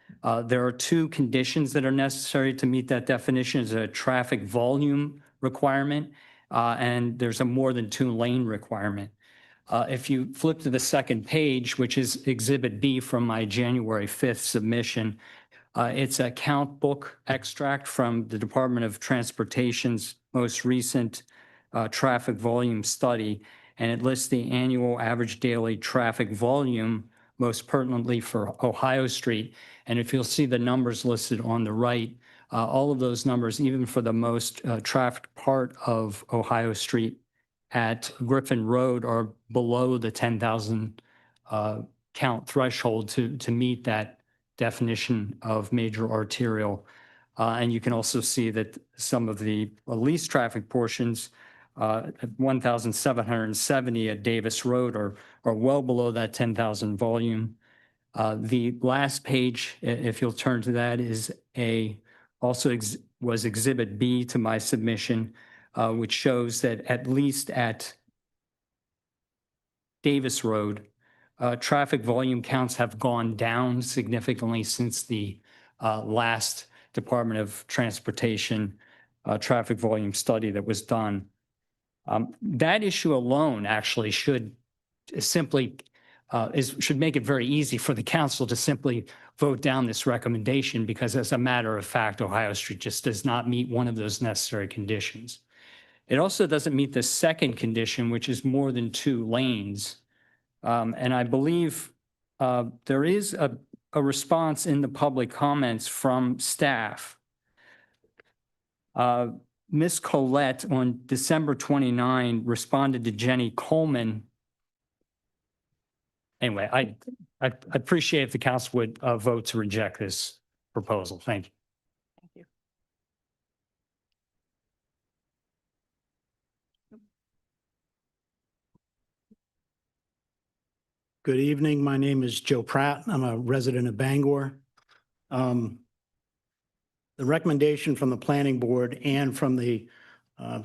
there are two conditions that are necessary to meet that definition. There's a traffic volume requirement, and there's a more than 2 lane requirement. If you flip to the second page, which is Exhibit B from my January 5th submission, it's a count book extract from the Department of Transportation's most recent traffic volume study, and it lists the annual average daily traffic volume, most pertinently for Ohio Street. And if you'll see the numbers listed on the right, all of those numbers, even for the most trafficked part of Ohio Street at Griffin Road, are below the 10,000 count threshold to meet that definition of major arterial. And you can also see that some of the least traffic portions, 1,770 at Davis Road, are well below that 10,000 volume. The last page, if you'll turn to that, is was Exhibit B to my submission, which shows that at least at Davis Road, traffic volume counts have gone down significantly since the last Department of Transportation traffic volume study that was done. That issue alone actually should simply should make it very easy for the council to simply vote down this recommendation, because as a matter of fact, Ohio Street just does not meet one of those necessary conditions. It also doesn't meet the second condition, which is more than 2 lanes. And I believe there is a response in the public comments from staff Ms. Colette on December 29 responded to Jenny Coleman. Anyway, I appreciate if the council would vote to reject this proposal. Thank you. Thank you. Good evening. My name is Joe Pratt. I'm a resident of Bangor. The recommendation from the Planning Board and from the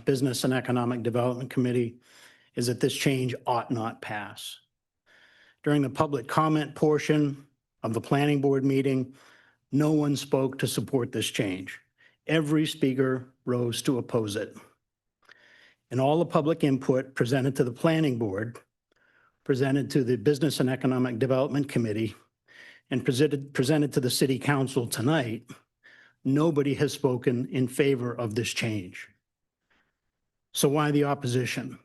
Business and Economic Development Committee is that this change ought not pass. During the public comment portion of the Planning Board meeting, no one spoke to support this change. Every speaker rose to oppose it. And all the public input presented to the Planning Board, presented to the Business and Economic Development Committee, and presented to the City Council tonight, nobody has spoken in favor of this change. So why the opposition?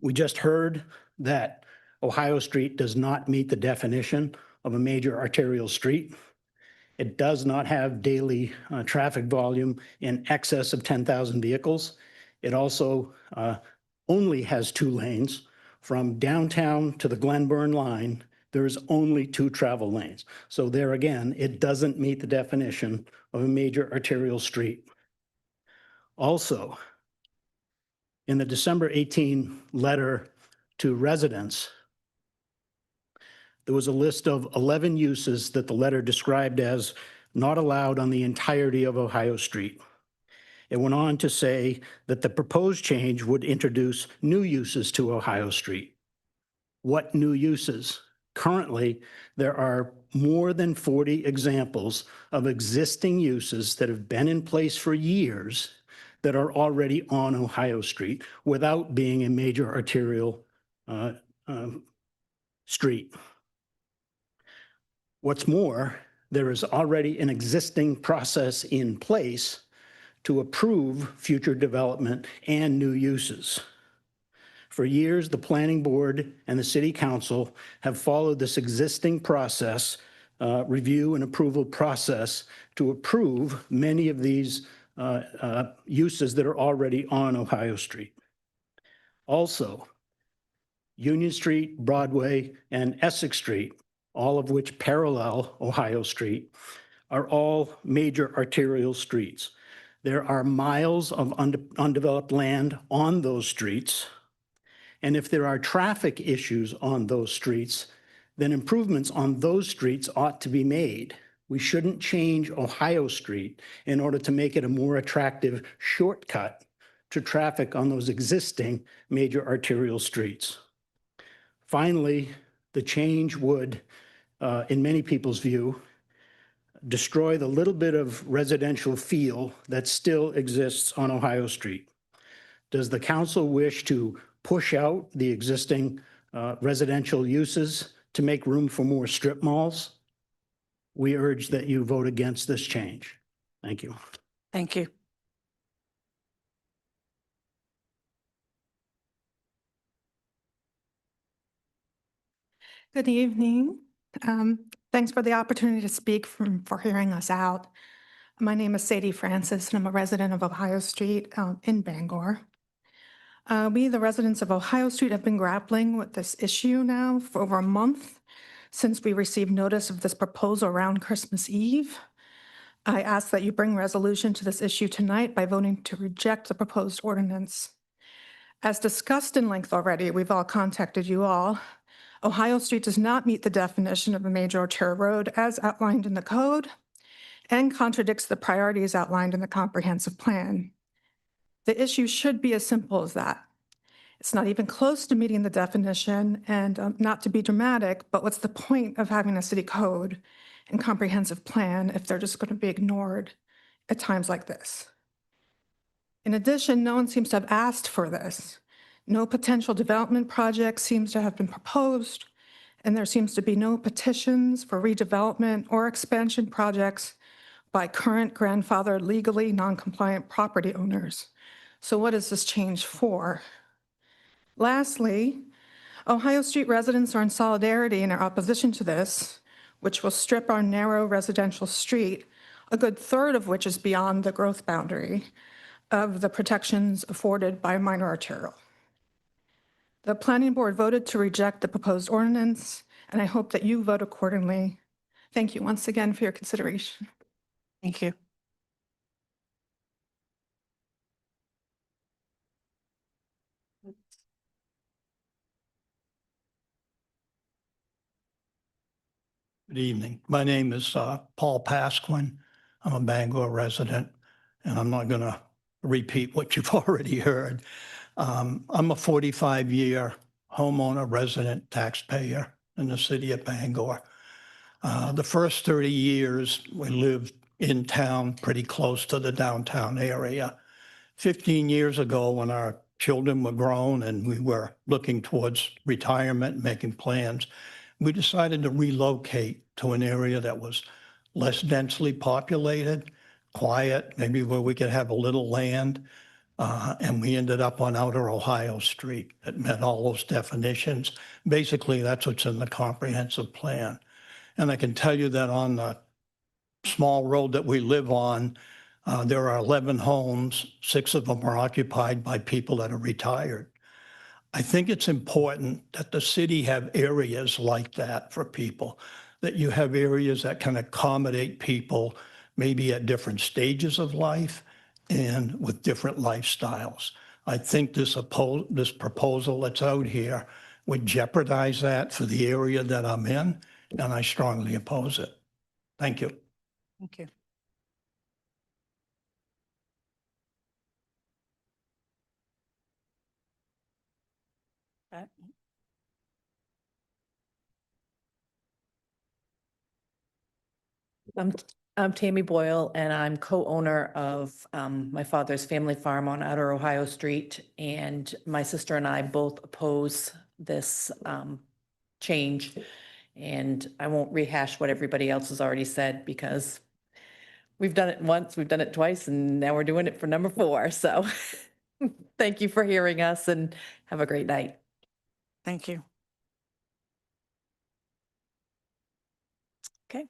We just heard that Ohio Street does not meet the definition of a major arterial street. It does not have daily traffic volume in excess of 10,000 vehicles. It also only has 2 lanes. From downtown to the Glenburn line, there's only 2 travel lanes. So there again, it doesn't meet the definition of a major arterial street. Also, in the December 18 letter to residents, there was a list of 11 uses that the letter described as not allowed on the entirety of Ohio Street. It went on to say that the proposed change would introduce new uses to Ohio Street. What new uses? Currently, there are more than 40 examples of existing uses that have been in place for years that are already on Ohio Street without being a major arterial street. What's more, there is already an existing process in place to approve future development and new uses. For years, the Planning Board and the City Council have followed this existing process, review and approval process, to approve many of these uses that are already on Ohio Street. Also, Union Street, Broadway, and Essex Street, all of which parallel Ohio Street, are all major arterial streets. There are miles of undeveloped land on those streets. And if there are traffic issues on those streets, then improvements on those streets ought to be made. We shouldn't change Ohio Street in order to make it a more attractive shortcut to traffic on those existing major arterial streets. Finally, the change would, in many people's view, destroy the little bit of residential feel that still exists on Ohio Street. Does the council wish to push out the existing residential uses to make room for more strip malls? We urge that you vote against this change. Thank you. Thank you. Good evening. Thanks for the opportunity to speak for hearing us out. My name is Sadie Francis, and I'm a resident of Ohio Street in Bangor. We, the residents of Ohio Street, have been grappling with this issue now for over a month since we received notice of this proposal around Christmas Eve. I ask that you bring resolution to this issue tonight by voting to reject the proposed ordinance. As discussed in length already, we've all contacted you all. Ohio Street does not meet the definition of a major arterial road as outlined in the code and contradicts the priorities outlined in the comprehensive plan. The issue should be as simple as that. It's not even close to meeting the definition, and not to be dramatic, but what's the point of having a city code and comprehensive plan if they're just going to be ignored at times like this? In addition, no one seems to have asked for this. No potential development project seems to have been proposed, and there seems to be no petitions for redevelopment or expansion projects by current grandfathered legally non-compliant property owners. So what is this change for? Lastly, Ohio Street residents are in solidarity in our opposition to this, which will strip our narrow residential street a good third of which is beyond the growth boundary of the protections afforded by minor arterial. The planning board voted to reject the proposed ordinance, and I hope that you vote accordingly. Thank you once again for your consideration. Thank you. Good evening. My name is Paul Pasquin. I'm a Bangor resident, and I'm not going to repeat what you've already heard. I'm a 45-year homeowner, resident, taxpayer in the city of Bangor. The first 30 years, we lived in town, pretty close to the downtown area. 15 years ago, when our children were grown and we were looking towards retirement, making plans, we decided to relocate to an area that was less densely populated, quiet, maybe where we could have a little land. And we ended up on Outer Ohio Street. It met all those definitions. Basically, that's what's in the comprehensive plan. And I can tell you that on the small road that we live on, there are 11 homes. 6 of them are occupied by people that are retired. I think it's important that the city have areas like that for people, that you have areas that can accommodate people maybe at different stages of life and with different lifestyles. I think this proposal that's out here would jeopardize that for the area that I'm in, and I strongly oppose it. Thank you. Thank you. Okay. I'm Tammy Boyle, and I'm co-owner of my father's family farm on Outer Ohio Street. And my sister and I both oppose this change. And I won't rehash what everybody else has already said because we've done it once, we've done it twice, and now we're doing it for number 4. So thank you for hearing us and have a great night. Thank you. Okay.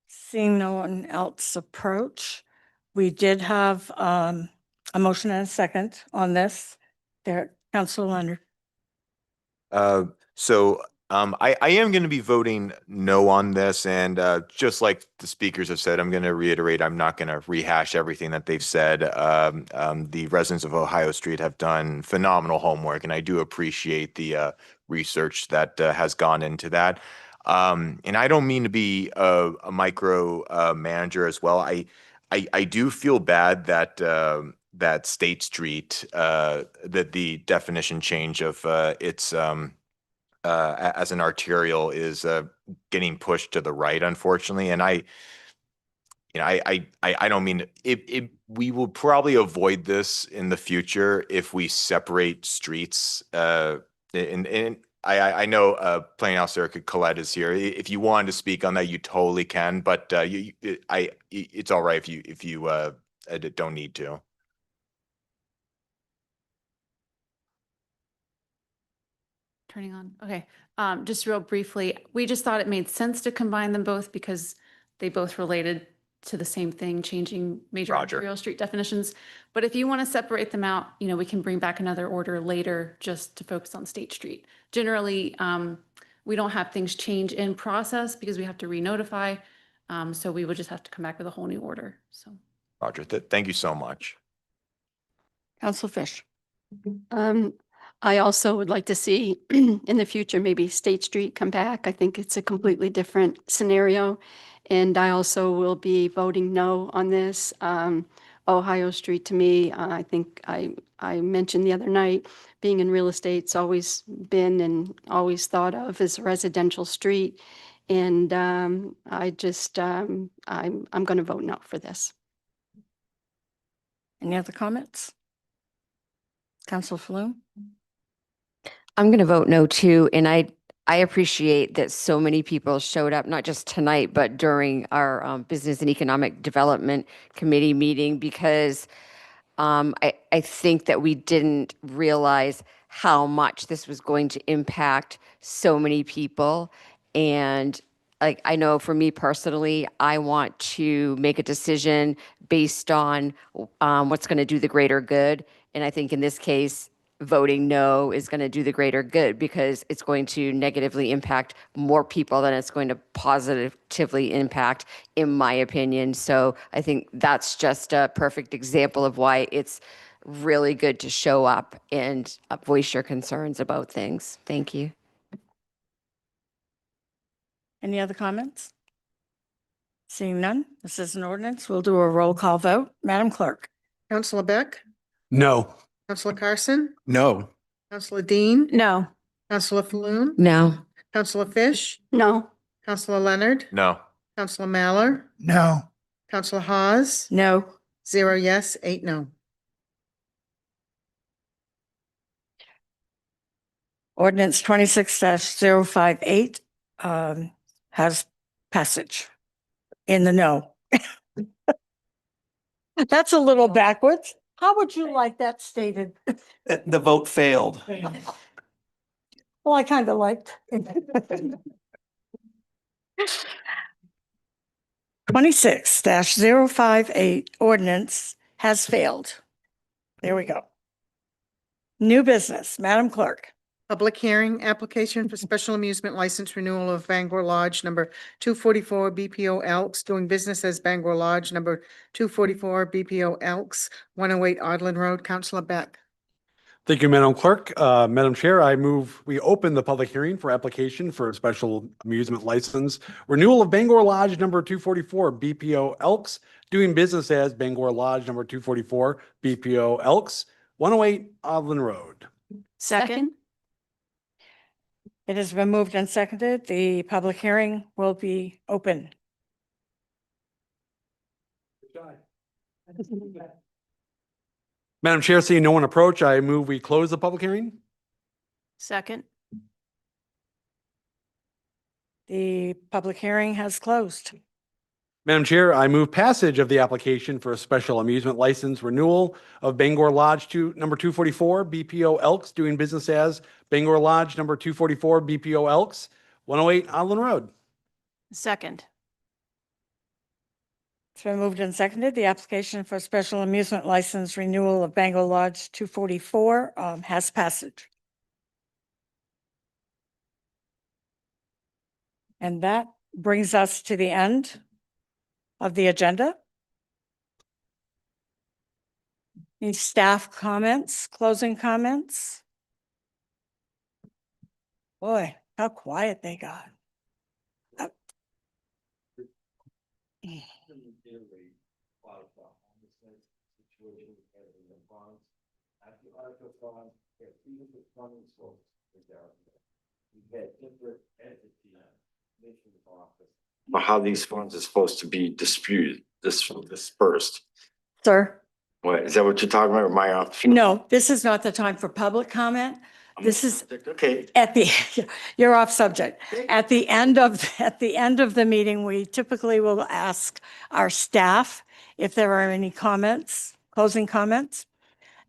Seeing no one else approach, we did have a motion and a second on this. There, Councilor Leonard. I am going to be voting no on this. And just like the speakers have said, I'm going to reiterate, I'm not going to rehash everything that they've said. The residents of Ohio Street have done phenomenal homework, and I do appreciate the research that has gone into that. And I don't mean to be a micro manager as well. I do feel bad that that State Street, that the definition change of its as an arterial is getting pushed to the right, unfortunately. And I don't mean we will probably avoid this in the future if we separate streets. And I know Planning Officer Collette is here. If you wanted to speak on that, you totally can. But it's all right if you don't need to. Turning on. Okay. Just real briefly, we just thought it made sense to combine them both because they both related to the same thing, changing major arterial street definitions. But if you want to separate them out, we can bring back another order later just to focus on State Street. Generally, we don't have things change in process because we have to re-notify. So we would just have to come back with a whole new order. So. Roger, thank you so much. Councilor Fish. I also would like to see in the future, maybe State Street come back. I think it's a completely different scenario. And I also will be voting no on this. Ohio Street, to me, I think I mentioned the other night, being in real estate's always been and always thought of as a residential street. And I just, I'm going to vote no for this. Any other comments? Councilor Falloon? I'm going to vote no too. And I appreciate that so many people showed up, not just tonight, but during our Business and Economic Development Committee meeting, because I think that we didn't realize how much this was going to impact so many people. And like, I know for me personally, I want to make a decision based on what's going to do the greater good. And I think in this case, voting no is going to do the greater good because it's going to negatively impact more people than it's going to positively impact, in my opinion. So I think that's just a perfect example of why it's really good to show up and voice your concerns about things. Thank you. Any other comments? Seeing none, this is an ordinance. We'll do a roll call vote. Madam Clerk? Counselor Beck, No. Counselor Carson, No. Counselor Dean, No. Counselor Floon, No. Counselor Fish, No. Counselor Leonard, No. Counselor Maller, No. Counselor Hawes, No. 0 yes, 8 no. Ordinance 26-058 has passage in the no. That's a little backwards. How would you like that stated? The vote failed. Well, I kind of liked. 26-058 ordinance has failed. There we go. New business, Madam Clerk. Public hearing, application for special amusement license renewal of Bangor Lodge number 244 BPO Elks, doing business as Bangor Lodge number 244 BPO Elks, 108 Odlin Road. Counselor Beck. Thank you, Madam Clerk. Madam Chair, I move we open the public hearing for application for a special amusement license renewal of Bangor Lodge number 244 BPO Elks, doing business as Bangor Lodge number 244 BPO Elks, 108 Odlin Road. Second? It has been moved and seconded. The public hearing will be open. Madam Chair, seeing no one approach, I move we close the public hearing. Second? The public hearing has closed. Madam Chair, I move passage of the application for a special amusement license renewal of Bangor Lodge number 244 BPO Elks, doing business as Bangor Lodge number 244 BPO Elks, 108 Odlin Road. Second? It's been moved and seconded. The application for special amusement license renewal of Bangor Lodge 244 has passage. And that brings us to the end of the agenda. Any staff comments, closing comments? Boy, how quiet they got. How these funds are supposed to be dispersed. Sir? What, is that what you're talking about, or my office? No, this is not the time for public comment. This is Okay. at the, you're off subject. At the end of the meeting, we typically will ask our staff if there are any comments, closing comments.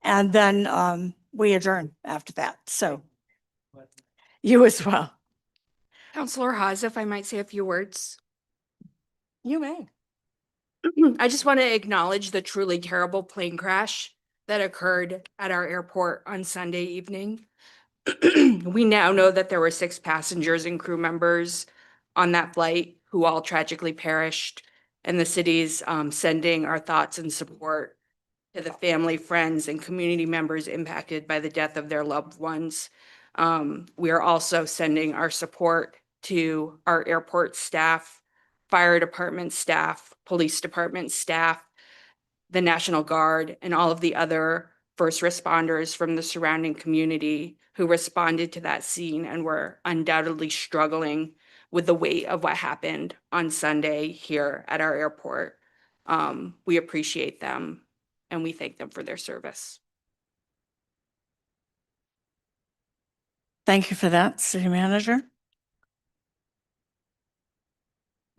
And then we adjourn after that. So you as well. Counselor Hawes, if I might say a few words. You may. I just want to acknowledge the truly terrible plane crash that occurred at our airport on Sunday evening. We now know that there were 6 passengers and crew members on that flight who all tragically perished, and the city's sending our thoughts and support to the family, friends, and community members impacted by the death of their loved ones. We are also sending our support to our airport staff, fire department staff, police department staff, the National Guard, and all of the other first responders from the surrounding community who responded to that scene and were undoubtedly struggling with the weight of what happened on Sunday here at our airport. We appreciate them and we thank them for their service. Thank you for that, City Manager.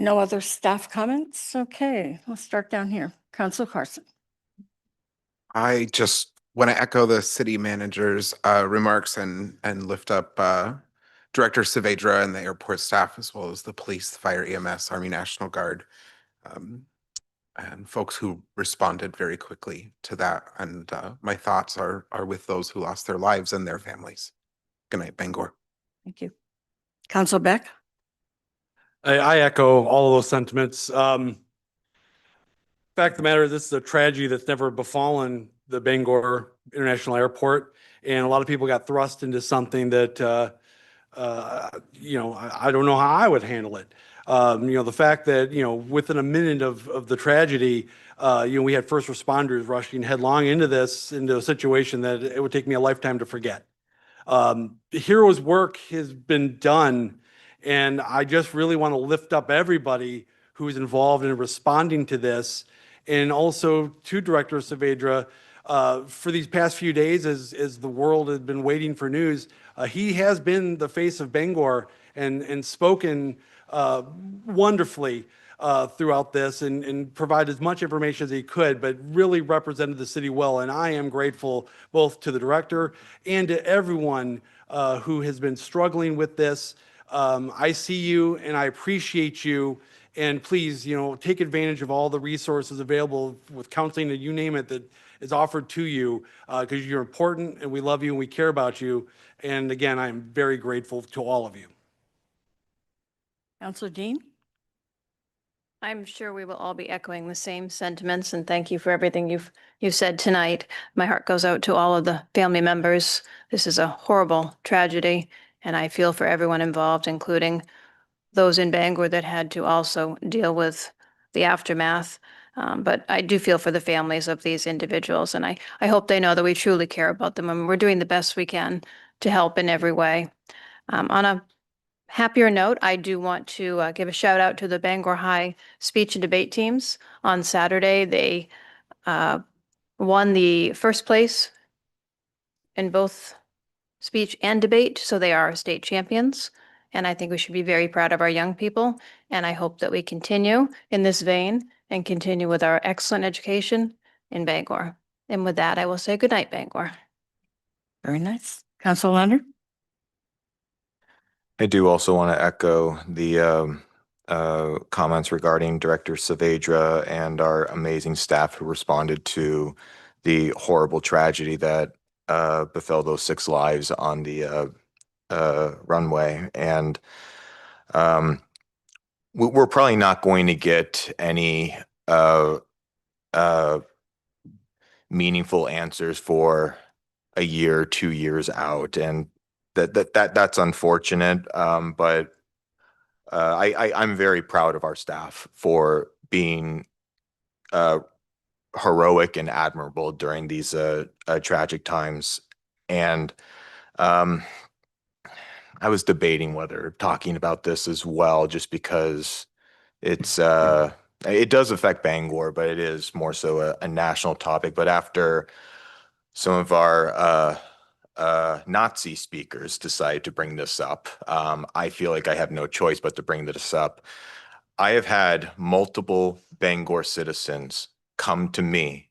No other staff comments? Okay, let's start down here. Councilor Carson. I just want to echo the city manager's remarks and lift up Director Saavedra and the airport staff, as well as the police, the fire, EMS, Army National Guard, and folks who responded very quickly to that. And my thoughts are with those who lost their lives and their families. Good night, Bangor. Thank you. Council Beck? I echo all of those sentiments. Fact of the matter, this is a tragedy that's never befallen the Bangor International Airport. And a lot of people got thrust into something that, I don't know how I would handle it. The fact that, within a minute of the tragedy, we had first responders rushing headlong into a situation that it would take me a lifetime to forget. Heroes work has been done, and I just really want to lift up everybody who's involved in responding to this. And also to Director Saavedra, for these past few days, as the world has been waiting for news, he has been the face of Bangor and spoken wonderfully throughout this and provided as much information as he could, but really represented the city well. And I am grateful both to the director and to everyone who has been struggling with this. I see you and I appreciate you. And please, take advantage of all the resources available with counseling and you name it that is offered to you because you're important and we love you and we care about you. And again, I'm very grateful to all of you. Councilor Dean? I'm sure we will all be echoing the same sentiments, and thank you for everything you've said tonight. My heart goes out to all of the family members. This is a horrible tragedy, and I feel for everyone involved, including those in Bangor that had to also deal with the aftermath. But I do feel for the families of these individuals, and I hope they know that we truly care about them, and we're doing the best we can to help in every way. On a happier note, I do want to give a shout out to the Bangor High speech and debate teams. On Saturday, they won the first place in both speech and debate, so they are state champions. And I think we should be very proud of our young people. And I hope that we continue in this vein and continue with our excellent education in Bangor. And with that, I will say good night, Bangor. Very nice. Councilor Leonard? I do also want to echo the comments regarding Director Saavedra and our amazing staff who responded to the horrible tragedy that befell those 6 lives on the runway. And we're probably not going to get any meaningful answers for a year, 2 years out, and that's unfortunate. But I'm very proud of our staff for being heroic and admirable during these tragic times. And I was debating whether talking about this as well, just because it does affect Bangor, but it is more so a national topic. But after some of our Nazi speakers decide to bring this up, I feel like I have no choice but to bring this up. I have had multiple Bangor citizens come to me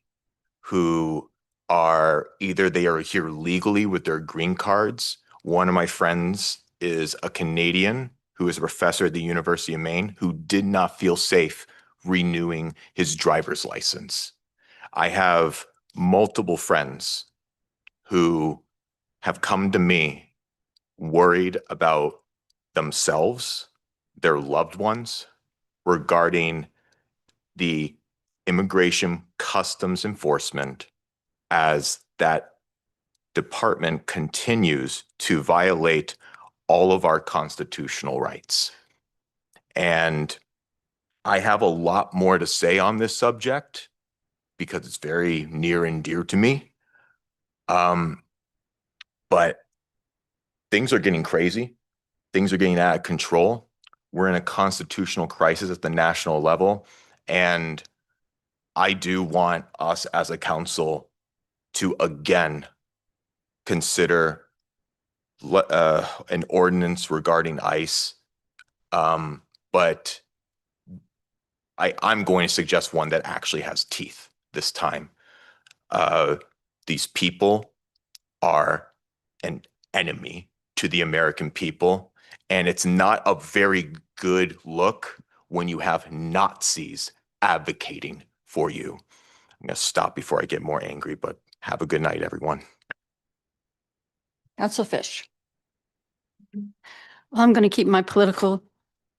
who are either they are here legally with their green cards. One of my friends is a Canadian who is a professor at the University of Maine who did not feel safe renewing his driver's license. I have multiple friends who have come to me worried about themselves, their loved ones, regarding the immigration customs enforcement as that department continues to violate all of our constitutional rights. And I have a lot more to say on this subject because it's very near and dear to me. But things are getting crazy. Things are getting out of control. We're in a constitutional crisis at the national level. And I do want us as a council to again consider an ordinance regarding ICE. But I'm going to suggest one that actually has teeth this time. These people are an enemy to the American people. And it's not a very good look when you have Nazis advocating for you. I'm going to stop before I get more angry, but have a good night, everyone. Council Fish. Well, I'm going to keep my political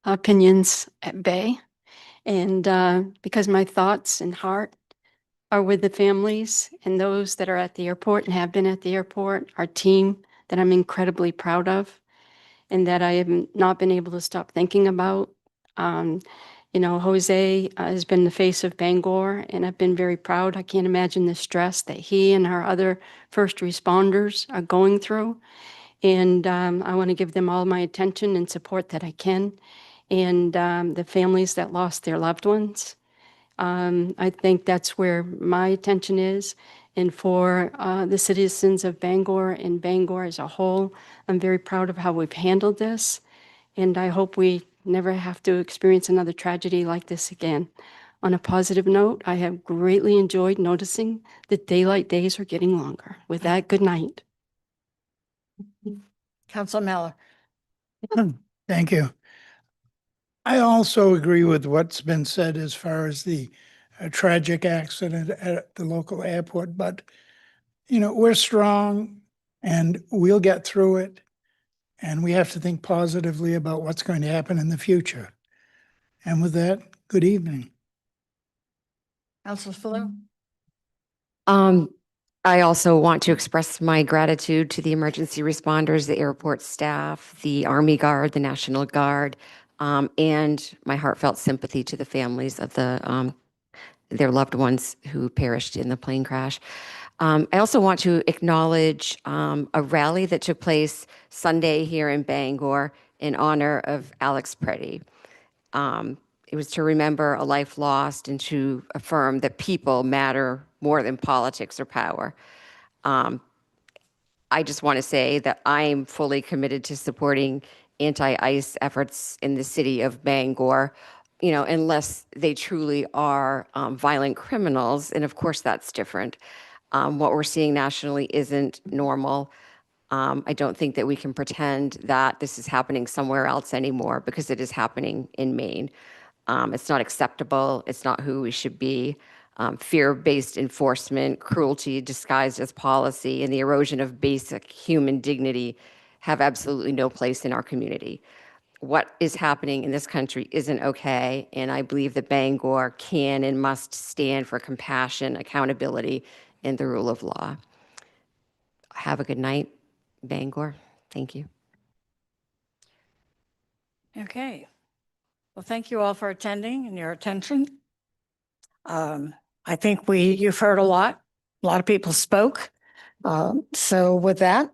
opinions at bay. And because my thoughts and heart are with the families and those that are at the airport and have been at the airport, our team that I'm incredibly proud of and that I have not been able to stop thinking about. You know, Jose has been the face of Bangor, and I've been very proud. I can't imagine the stress that he and our other first responders are going through. And I want to give them all my attention and support that I can. And the families that lost their loved ones. I think that's where my attention is. And for the citizens of Bangor and Bangor as a whole, I'm very proud of how we've handled this. And I hope we never have to experience another tragedy like this again. On a positive note, I have greatly enjoyed noticing that daylight days are getting longer. With that, good night. Council Miller. Thank you. I also agree with what's been said as far as the tragic accident at the local airport, but, you know, we're strong and we'll get through it. And we have to think positively about what's going to happen in the future. And with that, good evening. Council Falou. I also want to express my gratitude to the emergency responders, the airport staff, the Army Guard, the National Guard, and my heartfelt sympathy to the families of their loved ones who perished in the plane crash. I also want to acknowledge a rally that took place Sunday here in Bangor in honor of Alex Preddy. It was to remember a life lost and to affirm that people matter more than politics or power. I just want to say that I'm fully committed to supporting anti-ICE efforts in the city of Bangor, you know, unless they truly are violent criminals. And of course, that's different. What we're seeing nationally isn't normal. I don't think that we can pretend that this is happening somewhere else anymore because it is happening in Maine. It's not acceptable. It's not who we should be. Fear-based enforcement, cruelty disguised as policy, and the erosion of basic human dignity have absolutely no place in our community. What is happening in this country isn't okay, and I believe that Bangor can and must stand for compassion, accountability, and the rule of law. Have a good night, Bangor. Thank you. Okay. Well, thank you all for attending and your attention. I think you've heard a lot of people spoke. So with that,